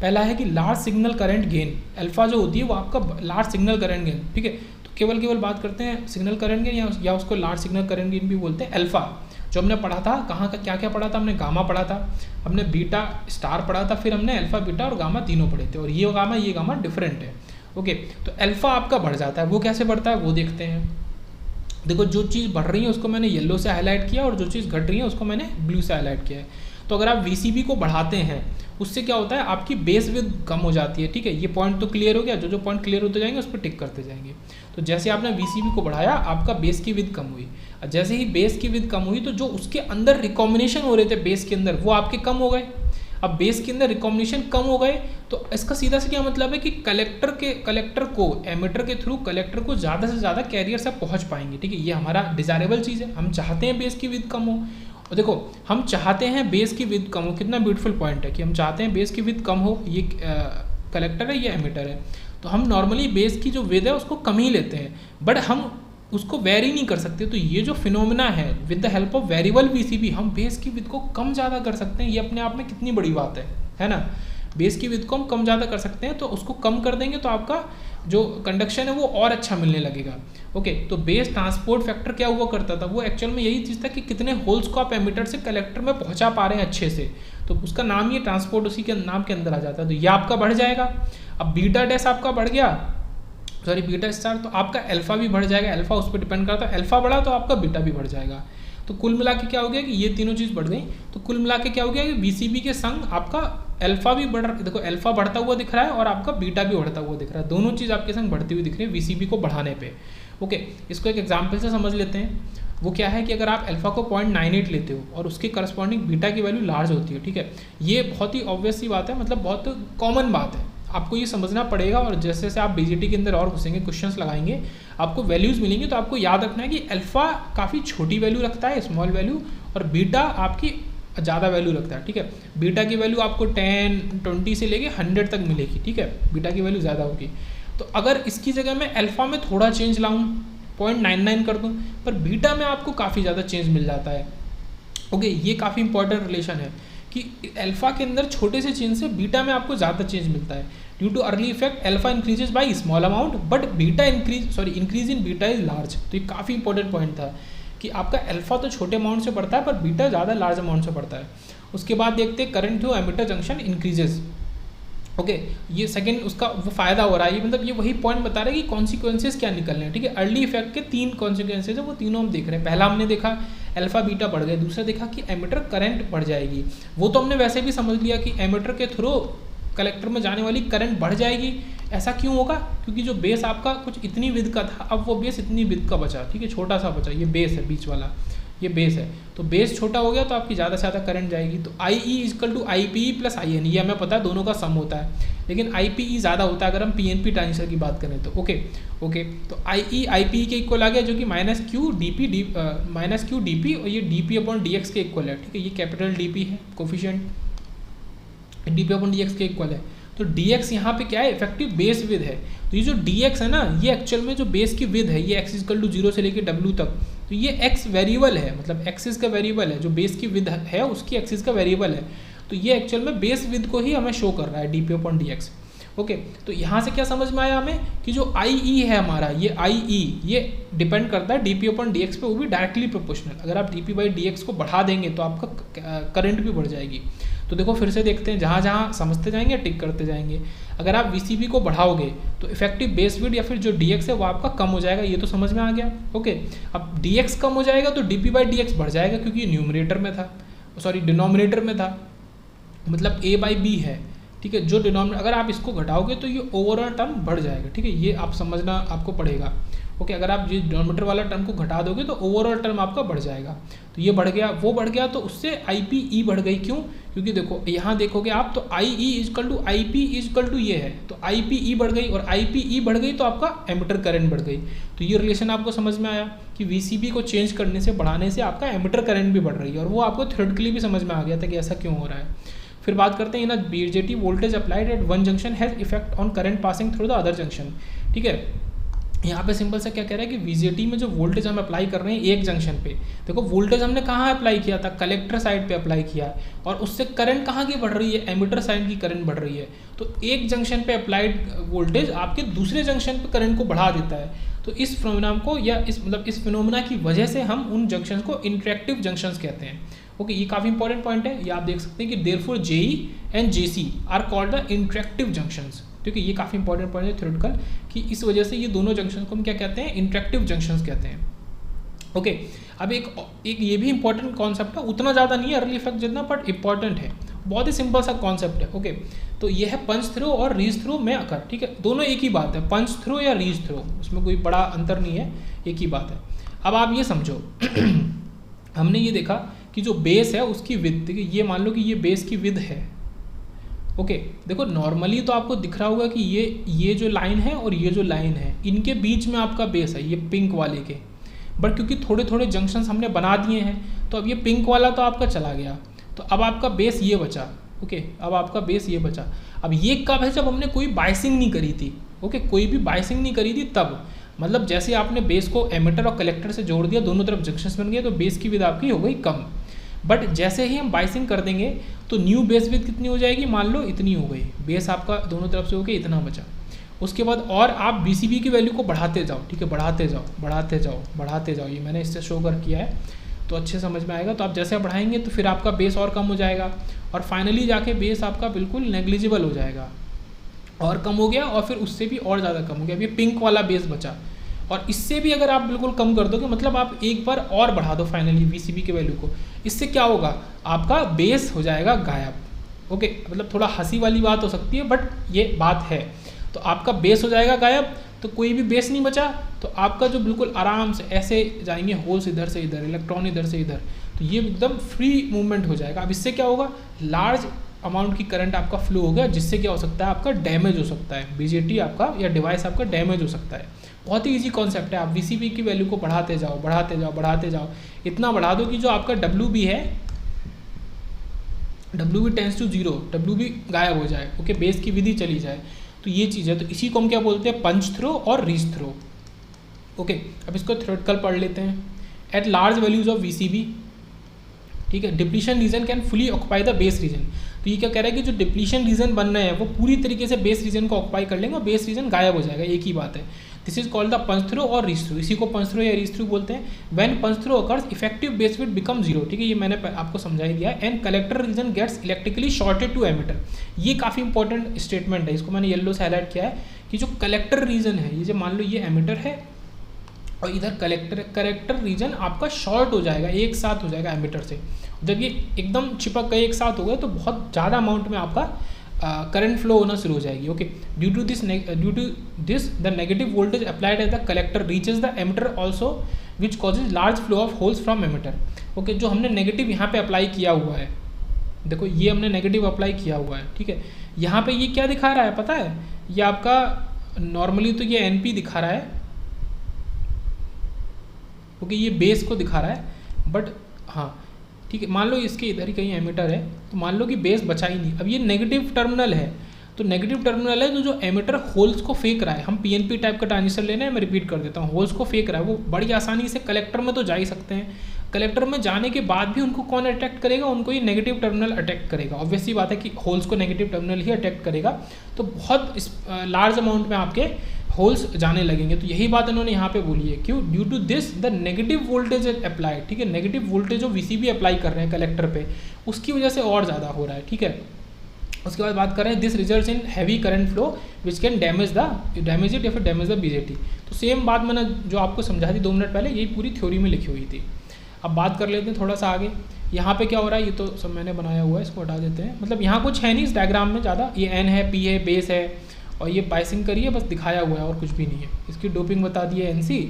पहला है कि large signal current gain, alpha जो होती है वो आपका लार्ज सिग्नल करंट गेन, ठीक है। तो केवल बात करते हैं सिग्नल करंट गेन या उसको लार्ज सिग्नल करंट गेन भी बोलते हैं। अल्फा जो हमने पढ़ा था, कहाँ का क्या क्या पढ़ा था हमने, गामा पढ़ा था, हमने बीटा स्टार पढ़ा था, फिर हमने अल्फा बीटा और गामा तीनों पढ़े थे, और ये गामा डिफरेंट है। ओके, तो अल्फा आपका बढ़ जाता है, वो कैसे बढ़ता है वो देखते हैं। देखो, जो चीज़ बढ़ रही है उसको मैंने येलो से हाईलाइट किया और जो चीज़ घट रही है उसको मैंने ब्लू से हाईलाइट किया है। तो अगर आप VCB को बढ़ाते हैं, उससे क्या होता है, आपकी बेस विद कम हो जाती है, ठीक है। ये पॉइंट तो क्लियर हो गया, जो पॉइंट क्लियर होते जाएंगे उस पर टिक करते जाएंगे। तो जैसे आपने VCB को बढ़ाया, आपका बेस की विद कम हुई, और जैसे ही बेस की विद कम हुई तो जो उसके अंदर रिकॉम्बिनेशन हो रहे थे बेस के अंदर, वो आपके कम हो गए। अब बेस के अंदर रिकॉम्बिनेशन कम हो गए तो इसका सीधा से क्या मतलब है कि कलेक्टर को एमिटर के थ्रू कलेक्टर को ज़्यादा से ज़्यादा कैरियर से पहुंच पाएंगे, ठीक है। ये हमारा डिज़ायरेबल चीज़ है, हम चाहते हैं बेस की विद कम हो। और देखो, हम चाहते हैं बेस की विद कम हो, कितना ब्यूटीफुल पॉइंट है कि हम चाहते हैं बेस की विद कम हो। ये कलेक्टर है, ये एमिटर है, तो हम नॉर्मली बेस की जो विद है उसको कम ही लेते हैं, बट हम उसको वेरी नहीं कर सकते। तो ये जो फिनोमिना है, with the help of variable VCB हम बेस की विद को कम ज़्यादा कर सकते हैं। ये अपने आप में कितनी बड़ी बात है ना। बेस की विद को हम कम ज़्यादा कर सकते हैं, तो उसको कम कर देंगे तो आपका जो कंडक्शन है वो और अच्छा मिलने लगेगा। ओके, तो बेस ट्रांसपोर्ट फैक्टर क्या हुआ करता था, वो एक्चुअल में यही चीज़ था कि कितने होल्स को आप एमिटर से कलेक्टर में पहुंचा पा रहे हैं अच्छे से, तो उसका नाम ये ट्रांसपोर्ट उसी के नाम के अंदर आ जाता है। तो ये आपका बढ़ जाएगा। अब बीटा डैश आपका बढ़ गया, सॉरी बीटा स्टार, तो आपका अल्फा भी बढ़ जाएगा। अल्फा उस पर डिपेंड करता है, अल्फा बढ़ा तो आपका बीटा भी बढ़ जाएगा। तो कुल मिला के क्या हो गया कि ये तीनों चीज़ बढ़ गई। तो कुल मिला के क्या हो गया कि VCB के संग आपका अल्फा भी बढ़, देखो अल्फा बढ़ता हुआ दिख रहा है और आपका बीटा भी बढ़ता हुआ दिख रहा है, दोनों चीज़ आपके संग बढ़ती हुई दिख रही है वीसीबी को बढ़ाने पे। ओके, इसको एक एग्जाम्पल से समझ लेते हैं। वो क्या है कि अगर आप अल्फा को 0.98 लेते हो और उसके करस्पॉन्डिंग बीटा की वैल्यू लार्ज होती है, ठीक है, ये बहुत ही ऑब्वियस सी बात है, मतलब बहुत कॉमन बात है, आपको ये समझना पड़ेगा। और जैसे जैसे आप बीजेटी के अंदर और घुसेंगे, क्वेश्चंस लगाएंगे, आपको वैल्यूज़ मिलेंगी, तो आपको याद रखना है कि अल्फा काफ़ी छोटी वैल्यू रखता है, स्मॉल वैल्यू, और बीटा आपकी ज़्यादा वैल्यू रखता है, ठीक है। बीटा की वैल्यू आपको 10, 20 से लेके 100 तक मिलेगी, ठीक है, बीटा की वैल्यू ज़्यादा होगी। तो अगर इसकी जगह मैं अल्फा में थोड़ा चेंज लाऊं, 0.99 कर दूं, पर बीटा में आपको काफ़ी ज़्यादा चेंज मिल जाता है। ओके, ये काफ़ी इंपॉर्टेंट रिलेशन है कि अल्फा के अंदर छोटे से चेंज से बीटा में आपको ज़्यादा चेंज मिलता है। Due too early effect alpha increases by small amount but beta increase in beta is large. तो ये काफ़ी इंपॉर्टेंट पॉइंट था कि आपका अल्फा तो छोटे अमाउंट से बढ़ता है पर बीटा ज़्यादा लार्ज अमाउंट से बढ़ता है। उसके बाद देखते हैं current through emitter junction increases. Okay, ये सेकंड उसका वो फायदा हो रहा है, मतलब ये वही पॉइंट बता रहा है कि कॉन्सिक्वेंसेज क्या निकल रहे हैं, ठीक है। अर्ली इफेक्ट के 3 कॉन्सिक्वेंसेज है, वो तीनों हम देख रहे हैं। पहला हमने देखा अल्फा बीटा बढ़ गए, दूसरा देखा कि एमिटर करंट बढ़ जाएगी, वो तो हमने वैसे भी समझ लिया कि एमिटर के थ्रू कलेक्टर में जाने वाली करंट बढ़ जाएगी। ऐसा क्यों होगा? क्योंकि जो बेस आपका कुछ इतनी विड्थ का था, अब वो बेस इतनी विड्थ का बचा, ठीक है, छोटा सा बचा, ये बेस है बीच वाला, ये बेस है, तो बेस छोटा हो गया तो आपकी ज़्यादा से ज़्यादा करंट जाएगी। तो I E is equal to I P E plus I N, ये हमें पता है दोनों का सम होता है, लेकिन आई पी ई ज़्यादा होता है अगर हम पी एन पी ट्रांजिस्टर की बात करें तो। ओके, तो आई ई आई पी ई के इक्वल आ गया, जो कि माइनस क्यू डी पी और ये D P upon D x के इक्वल है, ठीक है, ये कैपिटल डी पी है coefficient, D P upon D x के इक्वल है। तो डी एक्स यहाँ पे क्या है, इफेक्टिव बेस विद है। तो ये जो डी एक्स है ना, ये एक्चुअल में जो बेस की विद है, ये एक्स इजकल टू 0 से लेकर डब्ल्यू तक, तो ये एक्स वेरिएबल है, मतलब एक्सिस का वेरिएबल है, जो बेस की विद है उसकी एक्सिस का वेरिएबल है। तो ये एक्चुअल में बेस विद को ही हमें शो कर रहा है, D P upon D x. Okay, तो यहाँ से क्या समझ में आया हमें कि जो आई ई है हमारा, ये आई ई ये डिपेंड करता है D P upon D x पे, वो भी डायरेक्टली प्रोपोर्शनल। अगर आप D P by D x को बढ़ा देंगे तो आपका करंट भी बढ़ जाएगी। तो देखो फिर से देखते हैं, जहाँ जहाँ समझते जाएंगे टिक करते जाएंगे। अगर आप वीसीबी को बढ़ाओगे तो इफेक्टिव बेस विड या फिर जो डीएक्स है वो आपका कम हो जाएगा, ये तो समझ में आ गया। ओके, अब डीएक्स कम हो जाएगा तो डीपी बाई डीएक्स बढ़ जाएगा, क्योंकि न्यूमरेटर में था, सॉरी डिनोमिनेटर में था, मतलब ए बाई बी है, ठीक है। जो डिनोमिनेटर अगर आप इसको घटाओगे तो ये ओवरऑल टर्म बढ़ जाएगा, ठीक है, ये आप समझना आपको पड़ेगा। ओके, अगर आप ये डिनोमिनेटर वाला टर्म को घटा दोगे तो ओवरऑल टर्म आपका बढ़ जाएगा। तो ये बढ़ गया, वो बढ़ गया, तो उससे आई पी ई बढ़ गई। क्यों? क्योंकि देखो यहाँ देखोगे आप तो I E is equal to I P is equal to ये है, तो आई पी ई बढ़ गई और आई पी ई बढ़ गई तो आपका एमिटर करंट बढ़ गई। तो ये रिलेशन आपको समझ में आया कि वीसीबी को चेंज करने से, बढ़ाने से आपका एमिटर करंट भी बढ़ रही है, और वो आपको थ्योरेटिकली भी समझ में आ गया था कि ऐसा क्यों हो रहा है। फिर बात करते हैं, in a BJT voltage applied at one junction has effect on current passing through the other junction, ठीक है। यहाँ पे सिंपल सा क्या कह रहा है कि वीजेटी में जो वोल्टेज हम अप्लाई कर रहे हैं एक जंक्शन पे, देखो वोल्टेज हमने कहाँ अप्लाई किया था, कलेक्टर साइड पे अप्लाई किया, और उससे करंट कहाँ की बढ़ रही है, एमिटर साइड की करंट बढ़ रही है। तो एक जंक्शन पे अप्लाइड वोल्टेज आपके दूसरे जंक्शन पे करंट को बढ़ा देता है। तो इस फिनोमेना को, या इस फिनोमेना की वजह से हम उन जंक्शन को इंटरेक्टिव जंक्शंस कहते हैं। ओके, ये काफ़ी इंपॉर्टेंट पॉइंट है, ये आप देख सकते हैं कि therefore J E and J C are called the interactive junctions, ठीक है। ये काफ़ी इंपॉर्टेंट पॉइंट है थ्योरेटिकल, कि इस वजह से ये दोनों जंक्शन को हम क्या कहते हैं, इंटरेक्टिव जंक्शंस कहते हैं। ओके, अब एक ये भी इंपॉर्टेंट कॉन्सेप्ट है, उतना ज़्यादा नहीं है अर्ली इफेक्ट जितना, बट इंपॉर्टेंट है, बहुत ही सिंपल सा कॉन्सेप्ट है। ओके, तो ये है पंच थ्रो और रीज थ्रो में अकर, ठीक है, दोनों एक ही बात है, पंच थ्रो या रीज थ्रो, उसमें कोई बड़ा अंतर नहीं है, एक ही बात है। अब आप ये समझो हमने ये देखा कि जो बेस है उसकी विड्थ, ठीक है, ये मान लो कि ये बेस की विड्थ है। ओके, देखो नॉर्मली तो आपको दिख रहा होगा कि ये जो लाइन है और ये जो लाइन है, इनके बीच में आपका बेस है, ये पिंक वाले के, बट क्योंकि थोड़े थोड़े जंक्शंस हमने बना दिए हैं तो अब ये पिंक वाला तो आपका चला गया, तो अब आपका बेस ये बचा। ओके, अब आपका बेस ये बचा। अब ये कब है, जब हमने कोई बाइसिंग नहीं करी थी। ओके, कोई भी बाइसिंग नहीं करी थी तब, मतलब जैसे आपने बेस को एमिटर और कलेक्टर से जोड़ दिया, दोनों तरफ जंक्शंस बन गए, तो बेस की विड्थ आपकी हो गई कम। बट जैसे ही हम बाइसिंग कर देंगे तो न्यू बेस विड्थ कितनी हो जाएगी, मान लो इतनी हो गई, बेस आपका दोनों तरफ से हो गया, इतना बचा। उसके बाद और आप बीसीबी की वैल्यू को बढ़ाते जाओ, ठीक है, बढ़ाते जाओ बढ़ाते जाओ बढ़ाते जाओ, ये मैंने इससे शो कर किया है तो अच्छे समझ में आएगा। तो आप जैसे बढ़ाएंगे तो फिर आपका बेस और कम हो जाएगा, और फाइनली जाके बेस आपका बिल्कुल नेग्लिजिबल हो जाएगा, और कम हो गया, और फिर उससे भी और ज़्यादा कम हो गया। अब ये पिंक वाला बेस बचा, और इससे भी अगर आप बिल्कुल कम कर दोगे, मतलब आप एक बार और बढ़ा दो फाइनली वीसीबी के वैल्यू को, इससे क्या होगा, आपका बेस हो जाएगा गायब। ओके, मतलब थोड़ा हंसी वाली बात हो सकती है बट ये बात है। तो आपका बेस हो जाएगा गायब, तो कोई भी बेस नहीं बचा, तो आपका जो बिल्कुल आराम से ऐसे जाएंगे होल्स इधर से इधर, इलेक्ट्रॉन इधर से इधर, तो ये एकदम फ्री मूवमेंट हो जाएगा। अब इससे क्या होगा, लार्ज अमाउंट की करंट आपका फ्लो होगा, जिससे क्या हो सकता है, आपका डैमेज हो सकता है, बीजेटी आपका या डिवाइस आपका डैमेज हो सकता है। बहुत ही ईजी कॉन्सेप्ट है, आप वीसीबी की वैल्यू को बढ़ाते जाओ बढ़ाते जाओ बढ़ाते जाओ, इतना बढ़ा दो कि जो आपका डब्ल्यू है, W B tends to 0, W B गायब हो जाए, ओके, बेस की विधि चली जाए। तो ये चीज़ है, तो इसी को हम क्या बोलते हैं, पंच थ्रो और रीच थ्रो। ओके, अब इसको थ्योरेटिकल पढ़ लेते हैं। At large values of VCB, ठीक है, depletion region can fully occupy the base reason. तो ये क्या कह रहा है कि जो डिप्लीशन रीजन बन रहे हैं वो पूरी तरीके से बेस रीजन को ऑक्युपाई कर लेंगे और बेस रीजन गायब हो जाएगा, एक ही बात है। This is called the punch through और रीच थ्रो, इसी को पंच थ्रो या रीच थ्रो बोलते हैं। When punch through occurs effective base width become 0, ठीक है, ये मैंने आपको समझा ही दिया। And collector region gets electrically shorted to emitter, ये काफ़ी इंपॉर्टेंट स्टेटमेंट है, इसको मैंने येलो से हाईलाइट किया है कि जो कलेक्टर रीजन है, ये जो मान लो ये एमिटर है और इधर कलेक्टर रीजन आपका शॉर्ट हो जाएगा, एक साथ हो जाएगा एमिटर से। जब ये एकदम चिपक गए एक साथ हो गए तो बहुत ज़्यादा अमाउंट में आपका करंट फ्लो होना शुरू हो जाएगी। Okay, due to this the negative voltage applied at the collector reaches the emitter also which causes large flow of holes from emitter. Okay, जो हमने नेगेटिव यहाँ पे अप्लाई किया हुआ है, देखो ये हमने नेगेटिव अप्लाई किया हुआ है, ठीक है, यहाँ पे ये क्या दिखा रहा है पता है, ये आपका नॉर्मली तो ये NP दिखा रहा है, ओके, ये बेस को दिखा रहा है, बट हाँ ठीक है, मान लो इसके इधर ही कहीं एमिटर है, तो मान लो कि बेस बचा ही नहीं। अब ये नेगेटिव टर्मिनल है, तो नेगेटिव टर्मिनल है तो जो एमिटर होल्स को फेंक रहा है, हम PNP टाइप का ट्रांजिस्टर लेना है, मैं रिपीट कर देता हूँ, होल्स को फेंक रहा है, वो बड़ी आसानी से कलेक्टर में तो जा ही सकते हैं। कलेक्टर में जाने के बाद भी उनको कौन अटैक्ट करेगा, उनको ये नेगेटिव टर्मिनल अटैक्ट करेगा। ऑब्वियसली बात है कि होल्स को नेगेटिव टर्मिनल ही अटैक्ट करेगा, तो बहुत लार्ज अमाउंट में आपके होल्स जाने लगेंगे। तो यही बात इन्होंने यहाँ पे बोली है, क्यों, due to this the negative voltage is applied, ठीक है, नेगेटिव वोल्टेज जो वीसीबी अप्लाई कर रहे हैं कलेक्टर पे, उसकी वजह से और ज़्यादा हो रहा है, ठीक है। उसके बाद बात कर रहे हैं this results in heavy current flow which can damage it या फिर डैमेज द बीजेटी। तो सेम बात मैंने जो आपको समझा थी 2 मिनट पहले, यही पूरी थ्योरी में लिखी हुई थी। अब बात कर लेते हैं थोड़ा सा आगे, यहाँ पे क्या हो रहा है, ये तो सब मैंने बनाया हुआ है, इसको हटा देते हैं, मतलब यहाँ कुछ है नहीं इस डायग्राम में ज़्यादा, ये N है, P है, बेस है, और ये बाइसिंग करिए, बस दिखाया हुआ है और कुछ भी नहीं है। इसकी डोपिंग बता दी है NC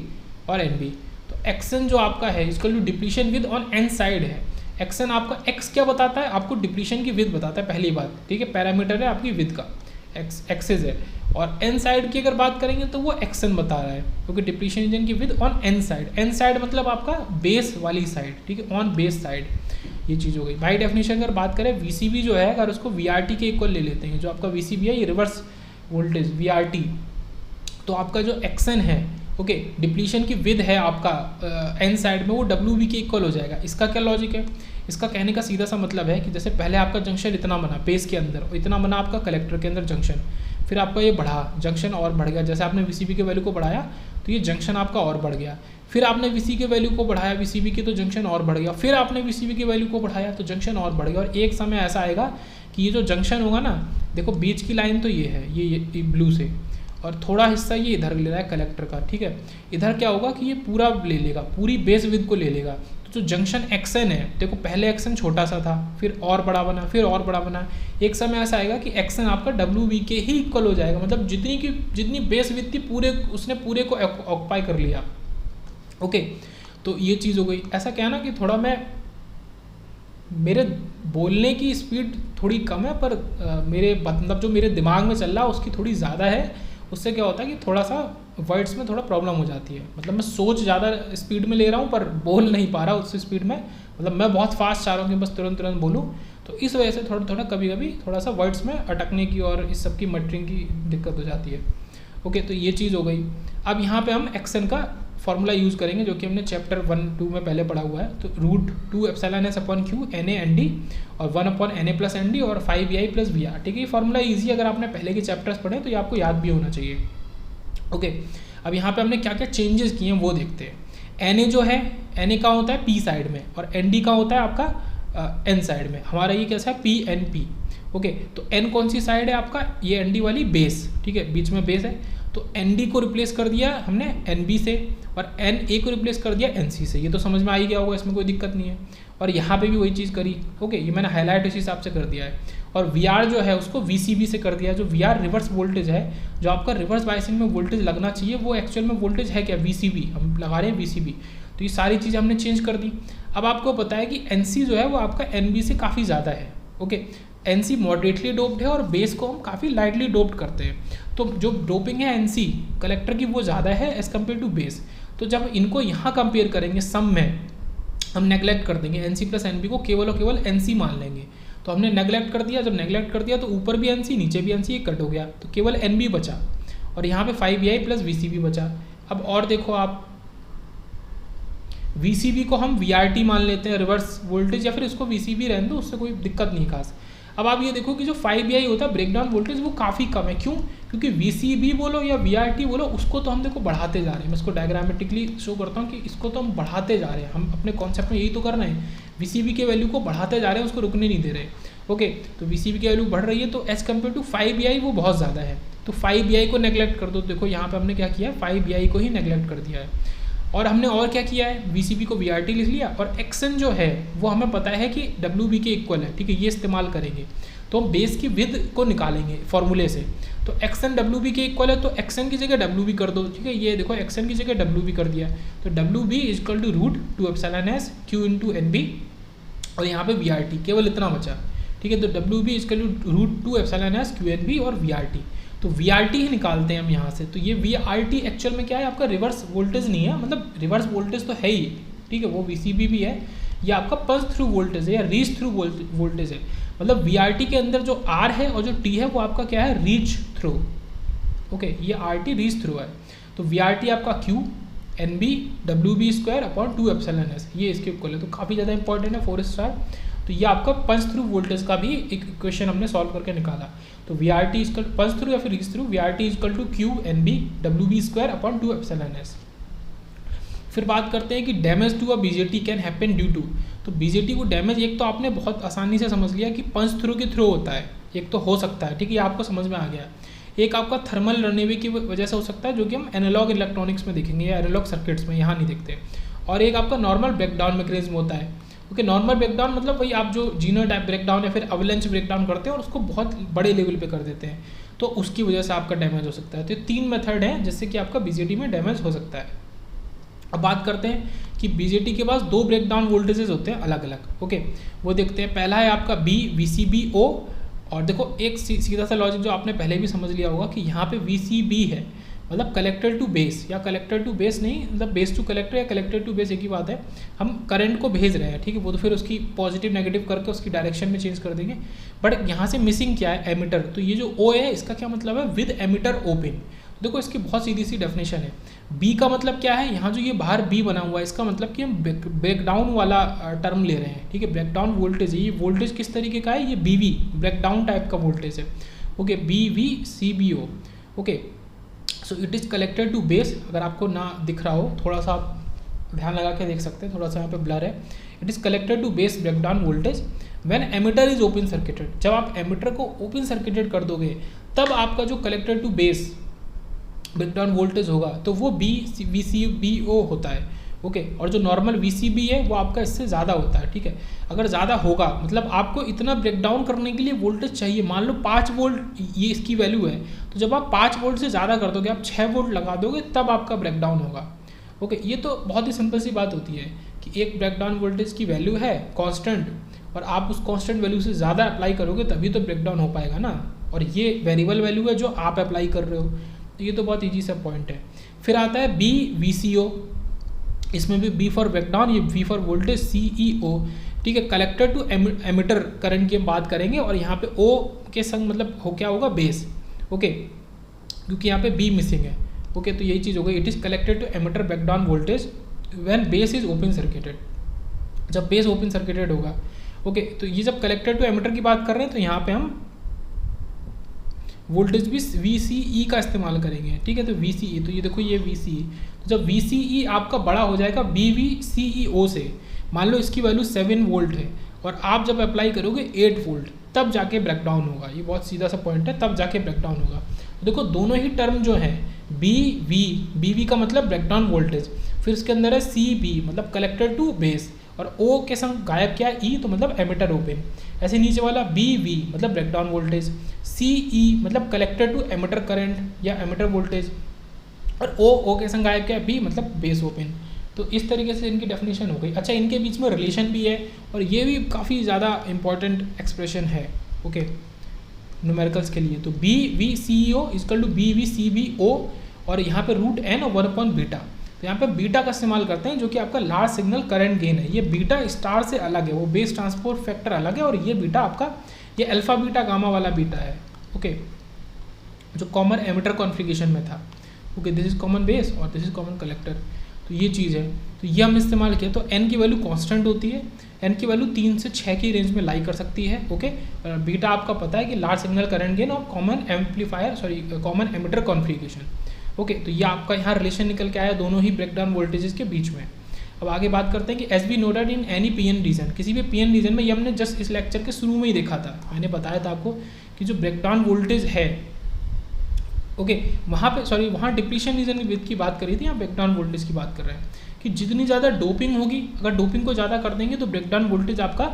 और NB। तो एक्सन जो आपका है इसका जो depletion with on N side है, एक्सन आपका X क्या बताता है, आपको डिप्लीशन की विद बताता है, पहली बात, ठीक है, पैरामीटर है आपकी विद का, एक्सेस है, और N साइड की अगर बात करेंगे तो वो एक्सन बता रहा है, क्योंकि डिप्लीशन रीजन की with on N side, N side मतलब आपका बेस वाली साइड, ठीक है, ऑन बेस साइड, ये चीज़ हो गई। बाई डेफिनेशन अगर बात करें VCB जो है, अगर उसको VRT के इक्वल ले लेते हैं, जो आपका VCB है ये रिवर्स वोल्टेज VRT, तो आपका जो एक्सन है, ओके, डिप्लीशन की विद है आपका N साइड में, वो WB के इक्वल हो जाएगा। इसका क्या लॉजिक है, इसका कहने का सीधा सा मतलब है कि जैसे पहले आपका जंक्शन इतना बना बेस के अंदर, और इतना बना आपका कलेक्टर के अंदर जंक्शन, फिर आपका ये बढ़ा जंक्शन और बढ़ गया, जैसे आपने VCB के वैल्यू को बढ़ाया तो ये जंक्शन आपका और बढ़ गया, फिर आपने VC के वैल्यू को बढ़ाया VCB की, तो जंक्शन और बढ़ गया, फिर आपने VCB की वैल्यू को बढ़ाया तो जंक्शन और बढ़ गया, और एक समय ऐसा आएगा कि ये जो जंक्शन होगा ना, देखो बीच की लाइन तो ये है, ये ब्लू से, और थोड़ा हिस्सा ये इधर ले रहा है कलेक्टर का, ठीक है, इधर क्या होगा कि ये पूरा ले लेगा, पूरी बेस विद को ले लेगा। तो जो जंक्शन एक्सन है, देखो पहले एक्सन छोटा सा था, फिर और बड़ा बना, फिर और बड़ा बना, एक समय ऐसा आएगा कि एक्सन आपका WB के ही इक्वल हो जाएगा, मतलब जितनी बेस विद थी पूरे उसने पूरे को ऑक्युपाई कर लिया। ओके, तो ये चीज़ हो गई। ऐसा क्या है ना कि थोड़ा मेरे बोलने की स्पीड थोड़ी कम है, पर मेरे मतलब जो मेरे दिमाग में चल रहा है उसकी थोड़ी ज़्यादा है, उससे क्या होता है कि थोड़ा सा वर्ड्स में थोड़ा प्रॉब्लम हो जाती है, मतलब मैं सोच ज़्यादा स्पीड में ले रहा हूँ पर बोल नहीं पा रहा उस स्पीड में, मतलब मैं बहुत फास्ट चाह रहा हूँ कि बस तुरंत बोलूँ, तो इस वजह से थोड़ा कभी थोड़ा सा वर्ड्स में अटकने की और इस सब की मटरिंग की दिक्कत हो जाती है। ओके, तो ये चीज़ हो गई। अब यहाँ पे हम एक्सन का फॉर्मूला यूज़ करेंगे जो कि हमने चैप्टर 1-2 में पहले पढ़ा हुआ है। तो √2 epsilon S upon Q NA/ND और 1 अपॉन NA+ND और 5VI+VR, ठीक है। ये फॉर्मूला ईजी, अगर आपने पहले के चैप्टर्स पढ़े तो ये आपको याद भी होना चाहिए। ओके, अब यहाँ पे हमने क्या क्या चेंजेस किए हैं वो देखते हैं। NA जो है, NA का होता है P साइड में और ND का होता है आपका N साइड में। हमारा ये कैसा है PNP। ओके, तो N कौन सी साइड है आपका, ये ND वाली बेस, ठीक है, बीच में बेस है, तो ND को रिप्लेस कर दिया हमने NB से और NA को रिप्लेस कर दिया NC से। ये तो समझ में आ ही गया होगा, इसमें कोई दिक्कत नहीं है। और यहाँ पे भी वही चीज़ करी। ओके, ये मैंने हाईलाइट इस हिसाब से कर दिया है। और VR जो है उसको VCB से कर दिया। जो VR रिवर्स वोल्टेज है, जो आपका रिवर्स बायसिंग में वोल्टेज लगना चाहिए, वो एक्चुअल में वोल्टेज है क्या, VCB, हम लगा रहे हैं VCB। तो ये सारी चीज़ें हमने चेंज कर दी। अब आपको पता है कि NC जो है वो आपका NB से काफ़ी ज़्यादा है। ओके, NC मॉडरेटली डोप्ड है और बेस को हम काफ़ी लाइटली डोप्ड करते हैं। तो जो डोपिंग है NC कलेक्टर की वो ज़्यादा है एज़ कम्पेयर टू बेस। तो जब इनको यहाँ कंपेयर करेंगे सम में, हम नेगलेक्ट कर देंगे NC प्लस NB को, केवल और केवल NC मान लेंगे। तो हमने नेगलेक्ट कर दिया, जब नेगलेक्ट कर दिया तो ऊपर भी NC नीचे भी NC, ये कट हो गया, तो केवल NB बचा और यहाँ पे 5VI प्लस VCB बचा। अब और देखो आप, VCB को हम VRT मान लेते हैं रिवर्स वोल्टेज, या फिर इसको VCB रहने दो, उससे कोई दिक्कत नहीं खास। अब आप ये देखो कि जो 5VI होता है ब्रेकडाउन वोल्टेज वो काफ़ी कम है। क्यों? क्योंकि VCB बोलो या VRT बोलो, उसको तो हम देखो बढ़ाते जा रहे हैं। मैं इसको डायग्रामेटिकली शो करता हूँ कि इसको तो हम बढ़ाते जा रहे हैं, हम अपने कॉन्सेप्ट में यही तो कर रहे हैं, VCB के वैल्यू को बढ़ाते जा रहे हैं, उसको रुकने नहीं दे रहे। ओके, तो VCB की वैल्यू बढ़ रही है, तो एज़ कम्पेयर टू 5VI वो बहुत ज़्यादा है। तो 5VI को नेगलेक्ट कर दो। देखो यहाँ पर हमने क्या किया है, 5VI को ही नेगलेक्ट कर दिया है। और हमने और क्या किया है, VCB को VRT लिख लिया, और XN जो है वो हमें पता है कि WB के इक्वल है। ठीक है, ये इस्तेमाल करेंगे तो हम बेस की विद को निकालेंगे फॉर्मूले से। तो XN WB के इक्वल है, तो XN की जगह WB कर दो। ठीक है, ये देखो XN की जगह WB कर दिया, तो WB equal to √2ε/s Q × NB, और यहाँ पे VRT केवल इतना बचा। ठीक है, तो WB equal to √2ε/s Q NB और VRT। तो VRT ही निकालते हैं हम यहाँ से। तो ये VRT एक्चुअल में क्या है, आपका रिवर्स वोल्टेज नहीं है, मतलब रिवर्स वोल्टेज तो है ही, ठीक है, वो VCB भी है, ये आपका पल्स थ्रू वोल्टेज है या रीच थ्रू वोल्टेज है। मतलब VRT के अंदर जो R है और जो T है वो आपका क्या है, रीच थ्रू। ओके, ये RT रीच थ्रू है। तो VRT आपका Q NB WB²/2ε/s, ये इसके इक्वल है। तो काफ़ी ज़्यादा इंपॉर्टेंट है 4 स्टार। तो ये आपका पंच थ्रू वोल्टेज का भी एक इक्वेशन हमने सॉल्व करके निकाला। तो VRT इक्वल पंच थ्रू या फिर reach through, VRT equal to Q NB WB²/2ε/s। फिर बात करते हैं कि damage to a BJT can happen due to. तो BJT को डैमेज एक तो आपने बहुत आसानी से समझ लिया कि पंच थ्रू के थ्रू होता है, एक तो हो सकता है, ठीक है, ये आपको समझ में आ गया। एक आपका थर्मल रनअवे की वजह से हो सकता है, जो कि हम एनालॉग इलेक्ट्रॉनिक्स में देखेंगे या एनालॉग सर्किट्स में, यहाँ नहीं देखते। और एक आपका नॉर्मल ब्रेकडाउन मैकेनिज्म होता है। ओके, नॉर्मल ब्रेकडाउन मतलब वही आप जो जीनो टाइप ब्रेकडाउन या फिर अवलेंच ब्रेकडाउन करते हैं और उसको बहुत बड़े लेवल पे कर देते हैं, तो उसकी वजह से आपका डैमेज हो सकता है। तो ये 3 मेथड हैं जिससे कि आपका BJT में डैमेज हो सकता है। अब बात करते हैं कि BJT के पास 2 ब्रेकडाउन वोल्टेजेस होते हैं अलग अलग। ओके, वो देखते हैं। पहला है आपका B VCBO, और देखो एक सीधा सा लॉजिक जो आपने पहले भी समझ लिया होगा कि यहाँ पे VCB है, मतलब कलेक्टर टू बेस, या कलेक्टर टू बेस नहीं, मतलब बेस टू कलेक्टर या कलेक्टर टू बेस एक ही बात है। हम करंट को भेज रहे हैं, ठीक है, वो तो फिर उसकी पॉजिटिव नेगेटिव करके उसकी डायरेक्शन में चेंज कर देंगे। बट यहाँ से मिसिंग क्या है, एमिटर। तो ये जो O है इसका क्या मतलब है, विद एमिटर ओपन। देखो इसकी बहुत सीधी सी डेफिनेशन है। B का मतलब क्या है, यहाँ जो ये बाहर B बना हुआ है इसका मतलब कि हम ब्रेकडाउन वाला टर्म ले रहे हैं। ठीक है, ब्रेकडाउन वोल्टेज है। ये वोल्टेज किस तरीके का है, ये BV ब्रेकडाउन टाइप का वोल्टेज है। Okay, BVCBO। Okay, so it is collected to base. अगर आपको ना दिख रहा हो, थोड़ा सा आप ध्यान लगा के देख सकते हैं, थोड़ा सा यहाँ पे ब्लर है। It is collected to base breakdown voltage when emitter is open circuited. जब आप एमिटर को ओपन सर्किटेड कर दोगे तब आपका जो collector to base breakdown voltage होगा तो वो VCBO होता है। ओके, और जो नॉर्मल VCB है वो आपका इससे ज़्यादा होता है। ठीक है, अगर ज़्यादा होगा मतलब आपको इतना ब्रेकडाउन करने के लिए वोल्टेज चाहिए, मान लो 5 वोल्ट ये इसकी वैल्यू है, तो जब आप 5 वोल्ट से ज़्यादा कर दोगे, आप 6 वोल्ट लगा दोगे, तब आपका ब्रेकडाउन होगा। ओके, ये तो बहुत ही सिंपल सी बात होती है कि एक ब्रेकडाउन वोल्टेज की वैल्यू है कांस्टेंट, और आप उस कांस्टेंट वैल्यू से ज़्यादा अप्लाई करोगे तभी तो ब्रेकडाउन हो पाएगा ना, और ये वेरिएबल वैल्यू है जो आप अप्लाई कर रहे हो। तो ये तो बहुत ईजी सा पॉइंट है। फिर आता है BVCO, इसमें भी B फॉर ब्रेकडाउन, ये V फॉर वोल्टेज, CEO। ठीक है, कलेक्टर टू एमिटर करंट की हम बात करेंगे, और यहाँ पे O के संग मतलब हो क्या होगा, बेस। ओके, क्योंकि यहाँ पे B मिसिंग है। ओके, तो यही चीज़ हो गई। It is collected to emitter breakdown voltage when base is open circuited, जब बेस ओपन सर्किटेड होगा। ओके, तो ये जब कलेक्टर टू एमिटर की बात कर रहे हैं तो यहाँ पे हम वोल्टेज भी VCE का इस्तेमाल करेंगे। ठीक है, तो VCE, तो ये देखो ये VCE, तो जब VCE आपका बड़ा हो जाएगा BVCEO से, मान लो इसकी वैल्यू 7 वोल्ट है और आप जब अप्लाई करोगे 8 वोल्ट, तब जाके ब्रेकडाउन होगा। ये बहुत सीधा सा पॉइंट है, तब जाके ब्रेकडाउन होगा। तो देखो दोनों ही टर्म जो हैं BV का मतलब ब्रेकडाउन वोल्टेज, फिर उसके अंदर है CB मतलब कलेक्टर टू बेस, और ओ के संग गायब क्या है, ई तो मतलब एमिटर ओपन। ऐसे नीचे वाला बी वी मतलब ब्रेकडाउन वोल्टेज, सी ई मतलब कलेक्टर टू एमिटर करंट या एमिटर वोल्टेज, और ओ के संग गायब क्या है, बी मतलब बेस ओपन। तो इस तरीके से इनकी डेफिनेशन हो गई। अच्छा, इनके बीच में रिलेशन भी है और ये भी काफ़ी ज़्यादा इंपॉर्टेंट एक्सप्रेशन है ओके न्यूमेरिकल्स के लिए। तो B V C O equal to B V C B O, और यहाँ पे रूट एन और 1 बीटा। तो यहाँ पे बीटा का इस्तेमाल करते हैं जो कि आपका लार्ज सिग्नल करंट गेन है। ये बीटा स्टार से अलग है, वो बेस ट्रांसपोर्ट फैक्टर अलग है, और ये बीटा आपका ये अल्फा बीटा गामा वाला बीटा है ओके, जो कॉमन एमिटर कॉन्फ़िगरेशन में था okay. This is common base और दिस इज कॉमन कलेक्टर। तो ये चीज़ है, तो ये हम इस्तेमाल किया। तो एन की वैल्यू कांस्टेंट होती है, एन की वैल्यू 3 से 6 की रेंज में लाई कर सकती है ओके। बीटा आपका पता है कि लार्ज सिग्नल करंट गेन और common amplifier common emitter configuration okay. तो ये आपका यहाँ रिलेशन निकल के आया दोनों ही ब्रेकडाउन वोल्टेजेस के बीच में। अब आगे बात करते हैं कि S B noted in any P N region, किसी भी पी एन रीजन में। ये हमने जस्ट इस लेक्चर के शुरू में ही देखा था, मैंने बताया था आपको कि जो ब्रेकडाउन वोल्टेज है ओके वहाँ पे वहाँ डिप्लीशन रीजन की बात करी थी, यहाँ ब्रेकडाउन वोल्टेज की बात कर रहे हैं कि जितनी ज़्यादा डोपिंग होगी, अगर डोपिंग को ज़्यादा कर देंगे तो ब्रेकडाउन वोल्टेज आपका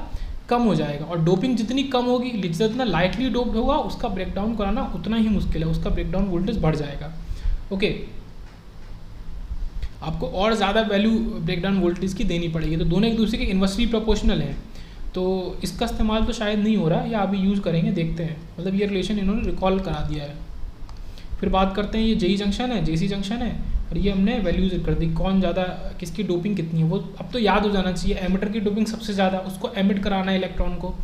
कम हो जाएगा, और डोपिंग जितनी कम होगी, जितना लाइटली डोप्ड होगा उसका ब्रेकडाउन कराना उतना ही मुश्किल है, उसका ब्रेकडाउन वोल्टेज बढ़ जाएगा ओके। आपको और ज़्यादा वैल्यू ब्रेकडाउन वोल्टेज की देनी पड़ेगी। तो दोनों एक दूसरे के इन्वर्सली प्रोपोर्शनल हैं, तो इसका इस्तेमाल तो शायद नहीं हो रहा या अभी यूज़ करेंगे, देखते हैं। मतलब ये रिलेशन इन्होंने रिकॉल करा दिया है। फिर बात करते हैं, ये जेई जंक्शन है, जेसी जंक्शन है, और ये हमने वैल्यूज कर दी कौन ज़्यादा किसकी डोपिंग कितनी है, वो अब तो याद हो जाना चाहिए। एमिटर की डोपिंग सबसे ज़्यादा, उसको एमिट कराना है इलेक्ट्रॉन को।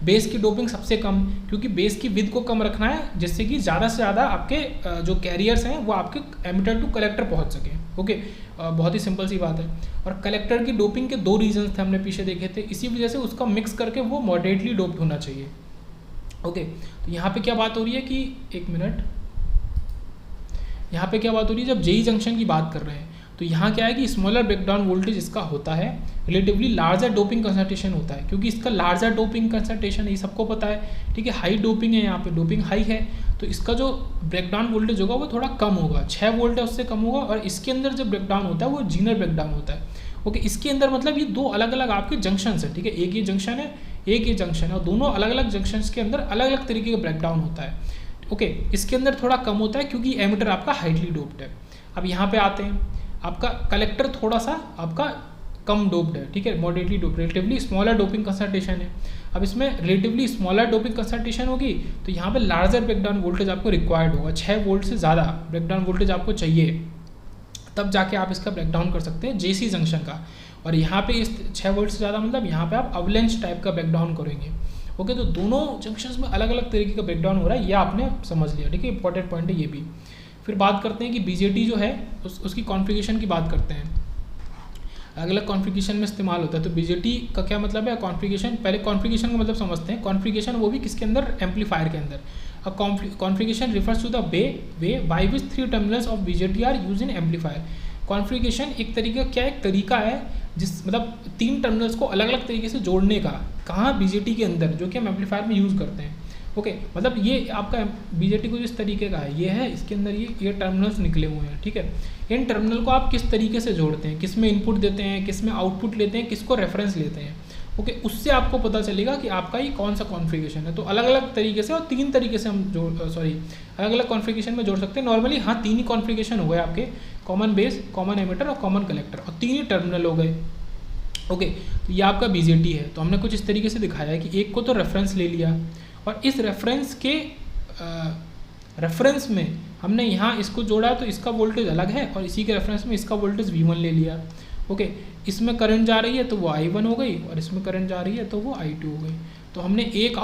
बेस की डोपिंग सबसे कम, क्योंकि बेस की विड्थ को कम रखना है जिससे कि ज़्यादा से ज़्यादा आपके जो कैरियर्स हैं वो आपके एमिटर टू कलेक्टर पहुँच सकें ओके। बहुत ही सिंपल सी बात है। और कलेक्टर की डोपिंग के 2 रीजन्स थे, हमने पीछे देखे थे, इसी वजह से उसका मिक्स करके वो मॉडरेटली डोप्ड होना चाहिए ओके। तो यहाँ पे क्या बात हो रही है कि एक मिनट, यहाँ पे क्या बात हो रही है, जब जेई जंक्शन की बात कर रहे हैं तो यहाँ क्या है कि स्मॉलर ब्रेकडाउन वोल्टेज इसका होता है, रिलेटिवली लार्जर डोपिंग कंसंट्रेशन होता है, क्योंकि इसका लार्जर डोपिंग कंसंट्रेशन ये सबको पता है ठीक है। हाई डोपिंग है, यहाँ पे डोपिंग हाई है, तो इसका जो ब्रेकडाउन वोल्टेज होगा वो थोड़ा कम होगा, 6 वोल्ट है उससे कम होगा। और इसके अंदर जो ब्रेकडाउन होता है वो जीनर ब्रेकडाउन होता है ओके। इसके अंदर मतलब ये 2 अलग अलग आपके जंक्शन है ठीक है, एक ये जंक्शन है, एक ये जंक्शन है, और दोनों अलग अलग जंक्शन के अंदर अलग अलग तरीके का ब्रेकडाउन होता है ओके। इसके अंदर थोड़ा कम होता है क्योंकि एमिटर आपका हाइटली डोप्ड है। अब यहाँ पे आते हैं, आपका कलेक्टर थोड़ा सा आपका कम डोप्ड है ठीक है, moderately doped, relatively smaller doping concentration है। अब इसमें रिलेटिवली स्मॉलर डोपिंग कंसंट्रेशन होगी तो यहाँ पे लार्जर ब्रेकडाउन वोल्टेज आपको रिक्वायर्ड होगा, 6 वोल्ट से ज़्यादा ब्रेकडाउन वोल्टेज आपको चाहिए, तब जाके आप इसका ब्रेकडाउन कर सकते हैं जेसी जंक्शन का। और यहाँ पे इस 6 वोल्ट से ज़्यादा मतलब यहाँ पे आप अवलेंच टाइप का ब्रेकडाउन करेंगे ओके। तो दोनों जंक्शंस में अलग अलग तरीके का ब्रेकडाउन हो रहा है, ये आपने समझ लिया ठीक है, इंपॉर्टेंट पॉइंट है ये भी। फिर बात करते हैं कि बीजेटी जो है उसकी कॉन्फ़िगरेशन की बात करते हैं, अलग अलग कॉन्फ़िगरेशन में इस्तेमाल होता है। तो बीजेटी का क्या मतलब है, कॉन्फ़िगरेशन, पहले कॉन्फ़िगरेशन का मतलब समझते हैं। कॉन्फ़िगरेशन वो भी किसके अंदर, एम्पलीफायर के अंदर। Configuration refers to the way by which 3 terminals of BJT are use in amplifier. Configuration एक तरीका क्या, एक तरीका है जिस मतलब 3 टर्मिनल्स को अलग अलग तरीके से जोड़ने का, कहाँ, बीजेटी के अंदर, जो कि हम एम्पलीफायर में यूज़ करते हैं ओके। मतलब ये आपका बीजेटी को जिस तरीके का है, ये है, इसके अंदर ये टर्मिनल्स निकले हुए हैं ठीक है। इन टर्मिनल को आप किस तरीके से जोड़ते हैं, किस में इनपुट देते हैं, किस में आउटपुट लेते हैं, किसको रेफरेंस लेते हैं ओके, उससे आपको पता चलेगा कि आपका ये कौन सा कॉन्फ़िगरेशन है। तो अलग अलग तरीके से, और 3 तरीके से हम अलग अलग कॉन्फ़िगरेशन में जोड़ सकते हैं नॉर्मली। हाँ, 3 ही कॉन्फ़िगरेशन हो गए आपके, कॉमन बेस, कॉमन एमिटर और कॉमन कलेक्टर, और 3 ही टर्मिनल हो गए ओके। तो ये आपका बीजेटी है। तो हमने कुछ इस तरीके से दिखाया है कि एक को तो रेफरेंस ले लिया, और इस रेफरेंस के रेफरेंस में हमने यहाँ इसको जोड़ा तो इसका वोल्टेज अलग है, और इसी के रेफरेंस में इसका वोल्टेज V1 ले लिया ओके। इसमें करंट जा रही है तो वो I1 हो गई, और इसमें करंट जा रही है तो वो I2 हो गई। तो हमने एक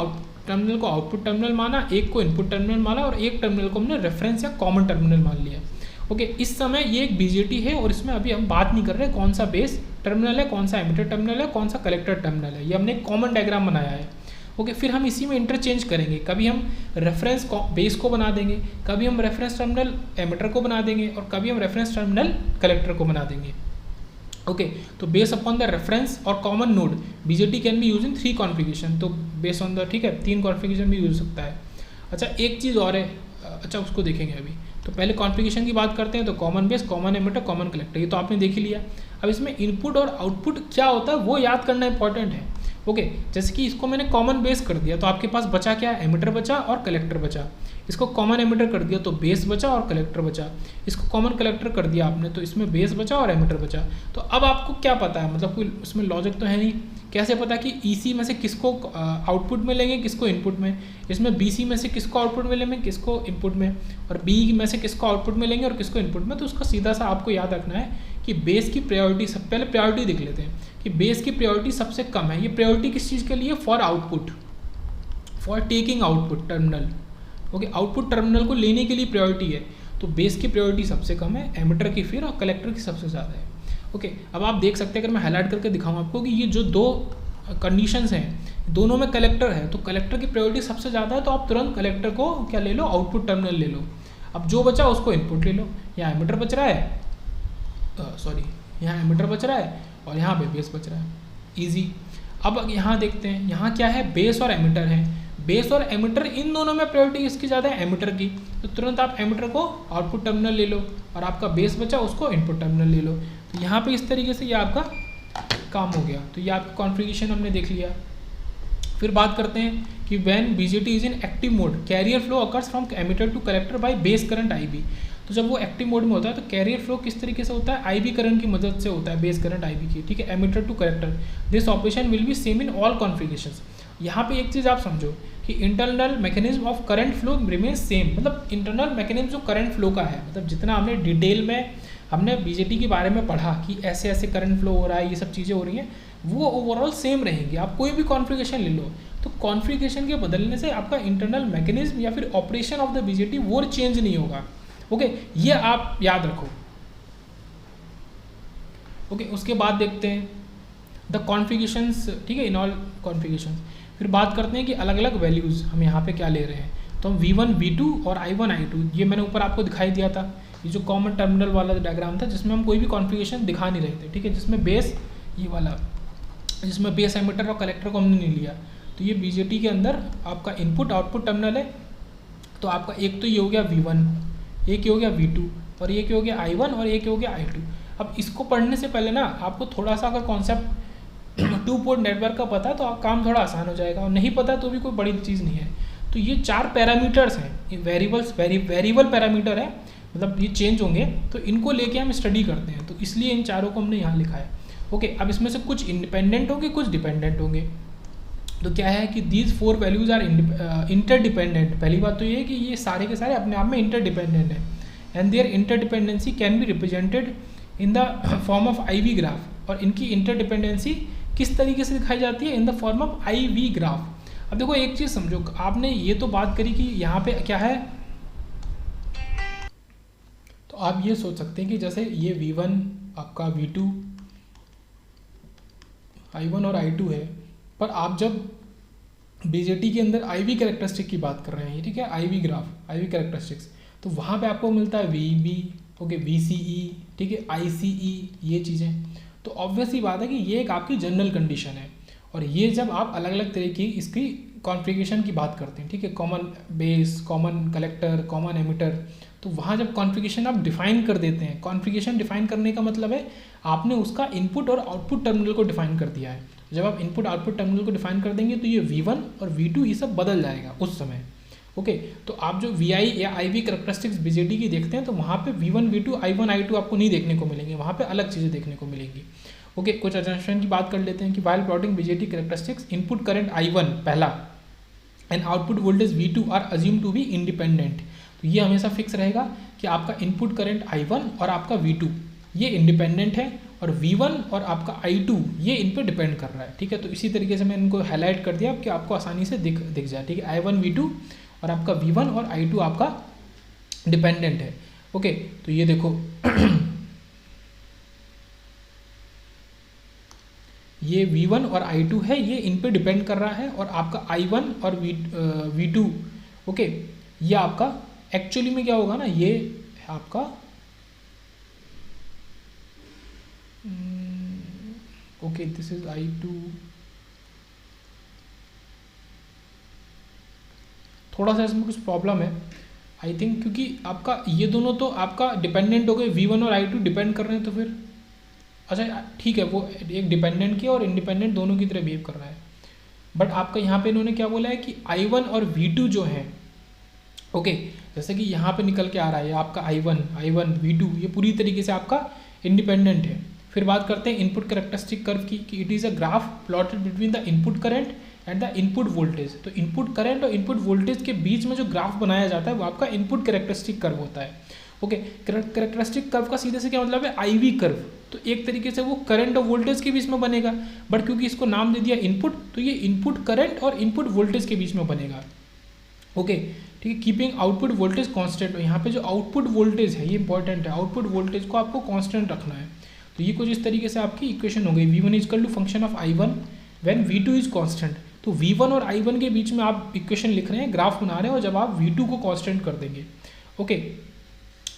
टर्मिनल को आउटपुट टर्मिनल माना, एक को इनपुट टर्मिनल माना, और एक टर्मिनल को हमने रेफरेंस या कॉमन टर्मिनल मान लिया ओके। इस समय ये एक बीजेटी है, और इसमें अभी हम बात नहीं कर रहे कौन सा बेस टर्मिनल है, कौन सा एमिटर टर्मिनल है, कौन सा कलेक्टर टर्मिनल है, ये हमने एक कॉमन डायग्राम बनाया है ओके। फिर हम इसी में इंटरचेंज करेंगे, कभी हम रेफरेंस बेस को बना देंगे, कभी हम रेफरेंस टर्मिनल एमिटर को बना देंगे, और कभी हम रेफरेंस टर्मिनल कलेक्टर को बना देंगे ओके। तो बेस अपॉन द रेफरेंस और common node BJT can be use in 3 configuration. तो बेस ऑन द ठीक है 3 कॉन्फ़िगरेशन भी यूज सकता है। अच्छा, एक चीज़ और है, अच्छा उसको देखेंगे अभी। तो पहले कॉन्फ़िगरेशन की बात करते हैं, तो common base, common emitter, common collector, ये तो आपने देख ही लिया। अब इसमें इनपुट और आउटपुट क्या होता है वो याद करना इंपॉर्टेंट है। ओके, जैसे कि इसको मैंने कॉमन बेस कर दिया तो आपके पास बचा क्या, एमिटर बचा और कलेक्टर बचा। इसको कॉमन एमिटर कर दिया तो बेस बचा और कलेक्टर बचा। इसको कॉमन कलेक्टर कर दिया आपने तो इसमें बेस बचा और एमिटर बचा। तो अब आपको क्या पता है, मतलब कोई उसमें लॉजिक तो है नहीं, कैसे पता कि ईसी में से किसको आउटपुट में लेंगे, किसको इनपुट में, इसमें बीसी में से किसको आउटपुट में लेंगे, किसको इनपुट में, और बी में से किसको आउटपुट में लेंगे और किसको इनपुट में। तो उसका सीधा सा आपको याद रखना है कि बेस की प्रायोरिटी, सब पहले प्रायोरिटी देख लेते हैं कि बेस की प्रायोरिटी सबसे कम है। ये प्रायोरिटी किस चीज़ के लिए, for output, for taking output terminal. Okay, output terminal को लेने के लिए प्रायोरिटी है, तो बेस की प्रायोरिटी सबसे कम है, एमिटर की फिर और कलेक्टर की सबसे ज़्यादा है। ओके, अब आप देख सकते हैं, अगर मैं हाईलाइट करके दिखाऊँ आपको कि ये जो दो कंडीशंस हैं दोनों में कलेक्टर है, तो कलेक्टर की प्रायोरिटी सबसे ज़्यादा है, तो आप तुरंत कलेक्टर को क्या ले लो, आउटपुट टर्मिनल ले लो। अब जो बचा उसको इनपुट ले लो। यहाँ एमिटर बच रहा है, सॉरी यहाँ एमिटर बच रहा है और यहाँ पे बेस बच रहा है, इजी। अब यहाँ देखते हैं, यहाँ क्या है, बेस और एमिटर है। बेस और एमिटर इन दोनों में प्रायोरिटी किसकी ज़्यादा है, एमिटर की, तो तुरंत आप एमिटर को आउटपुट टर्मिनल ले लो और आपका बेस बचा उसको इनपुट टर्मिनल ले लो। तो यहाँ पे इस तरीके से ये आपका काम हो गया। तो ये आपका कॉन्फ़िगरेशन हमने देख लिया। फिर बात करते हैं कि when BJT is in active mode carrier flow occurs from emitter to collector by base current I B. तो जब वो एक्टिव मोड में होता है तो कैरियर फ्लो किस तरीके से होता है, आईबी करंट की मदद से होता है, बेस करंट आईबी की, ठीक है, emitter to collector. This operation will be same in all configurations. यहाँ पे एक चीज़ आप समझो कि internal mechanism of current flow remain same, मतलब इंटरनल मैकेनिज्म जो करंट फ्लो का है, मतलब जितना हमने डिटेल में हमने बीजेटी के बारे में पढ़ा कि ऐसे ऐसे करंट फ्लो हो रहा है, ये सब चीज़ें हो रही हैं, वो ओवरऑल सेम रहेंगी। आप कोई भी कॉन्फ़िगरेशन ले लो, तो कॉन्फ़िगरेशन के बदलने से आपका इंटरनल मैकेनिज्म या फिर ऑपरेशन ऑफ द बीजेटी वो चेंज नहीं होगा। ओके, ये आप याद रखो। ओके, उसके बाद देखते हैं द कॉन्फ़िगरेशंस, ठीक है, इन ऑल कॉन्फ़िगरेशंस। फिर बात करते हैं कि अलग अलग वैल्यूज़ हम यहाँ पे क्या ले रहे हैं। तो हम V1 V2 और I1 I2, ये मैंने ऊपर आपको दिखाई दिया था, ये जो कॉमन टर्मिनल वाला डायग्राम था जिसमें हम कोई भी कॉन्फ़िगरेशन दिखा नहीं रहे थे, ठीक है, जिसमें बेस, ये वाला जिसमें बेस एमिटर और कलेक्टर को हमने नहीं लिया। तो ये बीजेटी के अंदर आपका इनपुट आउटपुट टर्मिनल है। तो आपका एक तो ये हो गया V1, एक ये हो गया V2 और एक ये हो गया I1 और एक ये हो गया I2। अब इसको पढ़ने से पहले ना आपको थोड़ा सा अगर कॉन्सेप्ट 2 पोर्ट नेटवर्क का पता है तो काम थोड़ा आसान हो जाएगा, और नहीं पता तो भी कोई बड़ी चीज़ नहीं है। तो ये 4 पैरामीटर्स हैं, ये वेरिएबल पैरामीटर है, मतलब ये चेंज होंगे, तो इनको लेके हम स्टडी करते हैं, तो इसलिए इन चारों को हमने यहाँ लिखा है। ओके, अब इसमें से कुछ इंडिपेंडेंट होंगे, कुछ डिपेंडेंट होंगे। तो क्या है कि दीज 4 वैल्यूज आर इंटरडिपेंडेंट। पहली बात तो ये है कि ये सारे के सारे अपने आप में इंटरडिपेंडेंट हैं, and their interdependency can be represented in the form of IV graph. और इनकी इंटरडिपेंडेंसी किस तरीके से दिखाई जाती है, in the form of IV graph. अब देखो एक चीज़ समझो, आपने ये तो बात करी कि यहाँ पे क्या है, तो आप ये सोच सकते हैं कि जैसे ये V1 आपका V2 I1 और I2 है, पर आप जब बीजेटी के अंदर IV कैरेक्टरिस्टिक की बात कर रहे हैं, ठीक है, IV ग्राफ, IV कैरेक्टरिस्टिक्स, तो वहाँ पे आपको मिलता है VB, ओके, VCE, ठीक है, ICE, ये चीज़ें। तो ऑब्वियस ही बात है कि ये एक आपकी जनरल कंडीशन है, और ये जब आप अलग अलग तरह की इसकी कॉन्फ़िगरेशन की बात करते हैं, ठीक है, common base, common collector, common emitter, तो वहाँ जब कॉन्फ़िगरेशन आप डिफ़ाइन कर देते हैं, कॉन्फ़िगरेशन डिफ़ाइन करने का मतलब है आपने उसका इनपुट और आउटपुट टर्मिनल को डिफ़ाइन कर दिया है। जब आप इनपुट आउटपुट टर्मिनल को डिफ़ाइन कर देंगे तो ये V1 और V2 ये सब बदल जाएगा उस समय। ओके, तो आप जो VI या IV कैरेक्टरिस्टिक्स बीजेटी की देखते हैं तो वहाँ पे V1 V2 I1 I2 आपको नहीं देखने को मिलेंगे, वहाँ पे अलग चीज़ें देखने को मिलेंगी। ओके, कुछ अजम्पशन की बात कर लेते हैं कि while plotting BJT characteristics, input current I1 पहला and output voltage V2 are assume to be independent. तो ये हमेशा फिक्स रहेगा कि आपका इनपुट करंट I1 और आपका V2 ये इंडिपेंडेंट है, और V1 और आपका I2 ये इन पे डिपेंड कर रहा है, ठीक है। तो इसी तरीके से मैं इनको हाईलाइट कर दिया कि आपको आसानी से दिख जाए, ठीक है। I1 V2 और आपका V1 और I2 आपका डिपेंडेंट है। ओके, तो ये देखो ये V1 और I2 है, ये इन पे डिपेंड कर रहा है, और आपका I1 और V2 ओके, ये आपका एक्चुअली में क्या होगा ना, ये आपका ओके, दिस इज I2, थोड़ा सा इसमें कुछ प्रॉब्लम है, आई थिंक, क्योंकि आपका ये दोनों तो आपका डिपेंडेंट हो गए, V1 और I2 डिपेंड कर रहे हैं, तो फिर अच्छा ठीक है, वो एक डिपेंडेंट की और इंडिपेंडेंट दोनों की तरह बिहेव कर रहा है। बट आपका यहाँ पे इन्होंने क्या बोला है कि I1 और V2 जो है, ओके, जैसे कि यहाँ पे निकल के आ रहा है आपका I1 V2, ये पूरी तरीके से आपका इंडिपेंडेंट है। फिर बात करते हैं इनपुट कैरेक्टरिस्टिक कर्व की, कि it is a graph plotted between the input current and the input voltage. तो इनपुट करंट और इनपुट वोल्टेज के बीच में जो ग्राफ बनाया जाता है वो आपका इनपुट कैरेक्टरिस्टिक कर्व होता है। ओके, कैरेक्टरिस्टिक कर्व का सीधे से क्या मतलब है, IV कर्व। तो एक तरीके से वो करंट और वोल्टेज के बीच में बनेगा, बट क्योंकि इसको नाम दे दिया इनपुट, तो ये इनपुट करंट और इनपुट वोल्टेज के बीच में बनेगा। ओके, ठीक है, कीपिंग आउटपुट वोल्टेज कांस्टेंट। यहाँ पे जो आउटपुट वोल्टेज है ये इंपॉर्टेंट है, आउटपुट वोल्टेज को आपको कांस्टेंट रखना है। तो ये कुछ इस तरीके से आपकी इक्वेशन हो गई, V1 equal to function of I1 when V2 is constant. तो V1 और I1 के बीच में आप इक्वेशन लिख रहे हैं, ग्राफ बना रहे हैं, और जब आप V2 को कांस्टेंट कर देंगे। ओके,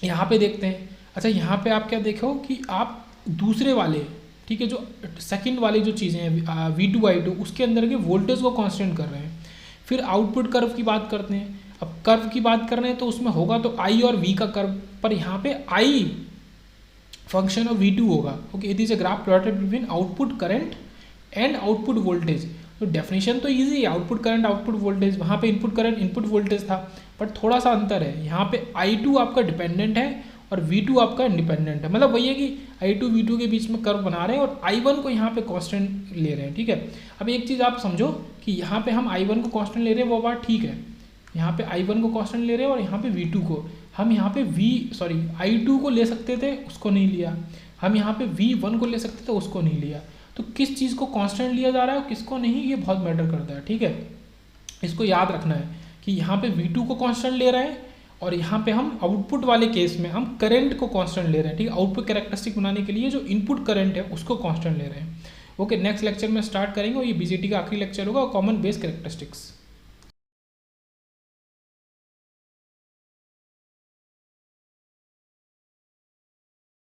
यहाँ पे देखते हैं। अच्छा, यहाँ पे आप क्या देखो कि आप दूसरे वाले, ठीक है, जो सेकंड वाली जो चीज़ें हैं V2 I2, उसके अंदर के वोल्टेज को कांस्टेंट कर रहे हैं। फिर आउटपुट कर्व की बात करते हैं। अब कर्व की बात कर रहे हैं तो उसमें होगा तो I और V का कर्व, पर यहाँ पे I फंक्शन ऑफ V2 होगा। Okay, it is a graph plotted between output current and output voltage. तो डेफिनेशन तो ईजी है, आउटपुट करंट आउटपुट वोल्टेज, वहाँ पे इनपुट करंट इनपुट वोल्टेज था, पर थोड़ा सा अंतर है। यहाँ पे I2 आपका डिपेंडेंट है और V2 आपका इंडिपेंडेंट है। मतलब वही है कि I2 V2 के बीच में कर्व बना रहे हैं और I1 को यहाँ पे कांस्टेंट ले रहे हैं। ठीक है, अब एक चीज़ आप समझो कि यहाँ पे हम I1 को कांस्टेंट ले रहे हैं, वो बात ठीक है। यहाँ पे I1 को कांस्टेंट ले रहे हैं और यहाँ पे V2 को, हम यहाँ पे I2 को ले सकते थे, उसको नहीं लिया। हम यहाँ पे V1 को ले सकते थे, उसको नहीं लिया। तो किस चीज़ को कांस्टेंट लिया जा रहा है और किसको नहीं, ये बहुत मैटर करता है। ठीक है, इसको याद रखना है कि यहाँ पे V2 को कांस्टेंट ले रहे हैं और यहाँ पे हम आउटपुट वाले केस में हम करंट को कांस्टेंट ले रहे हैं। ठीक है, आउटपुट कैरेक्टरिस्टिक बनाने के लिए जो इनपुट करंट है उसको कांस्टेंट ले रहे हैं। ओके, नेक्स्ट लेक्चर में स्टार्ट करेंगे और ये BJT का आखिरी लेक्चर होगा, कॉमन बेस कैरेक्टरिस्टिक्स।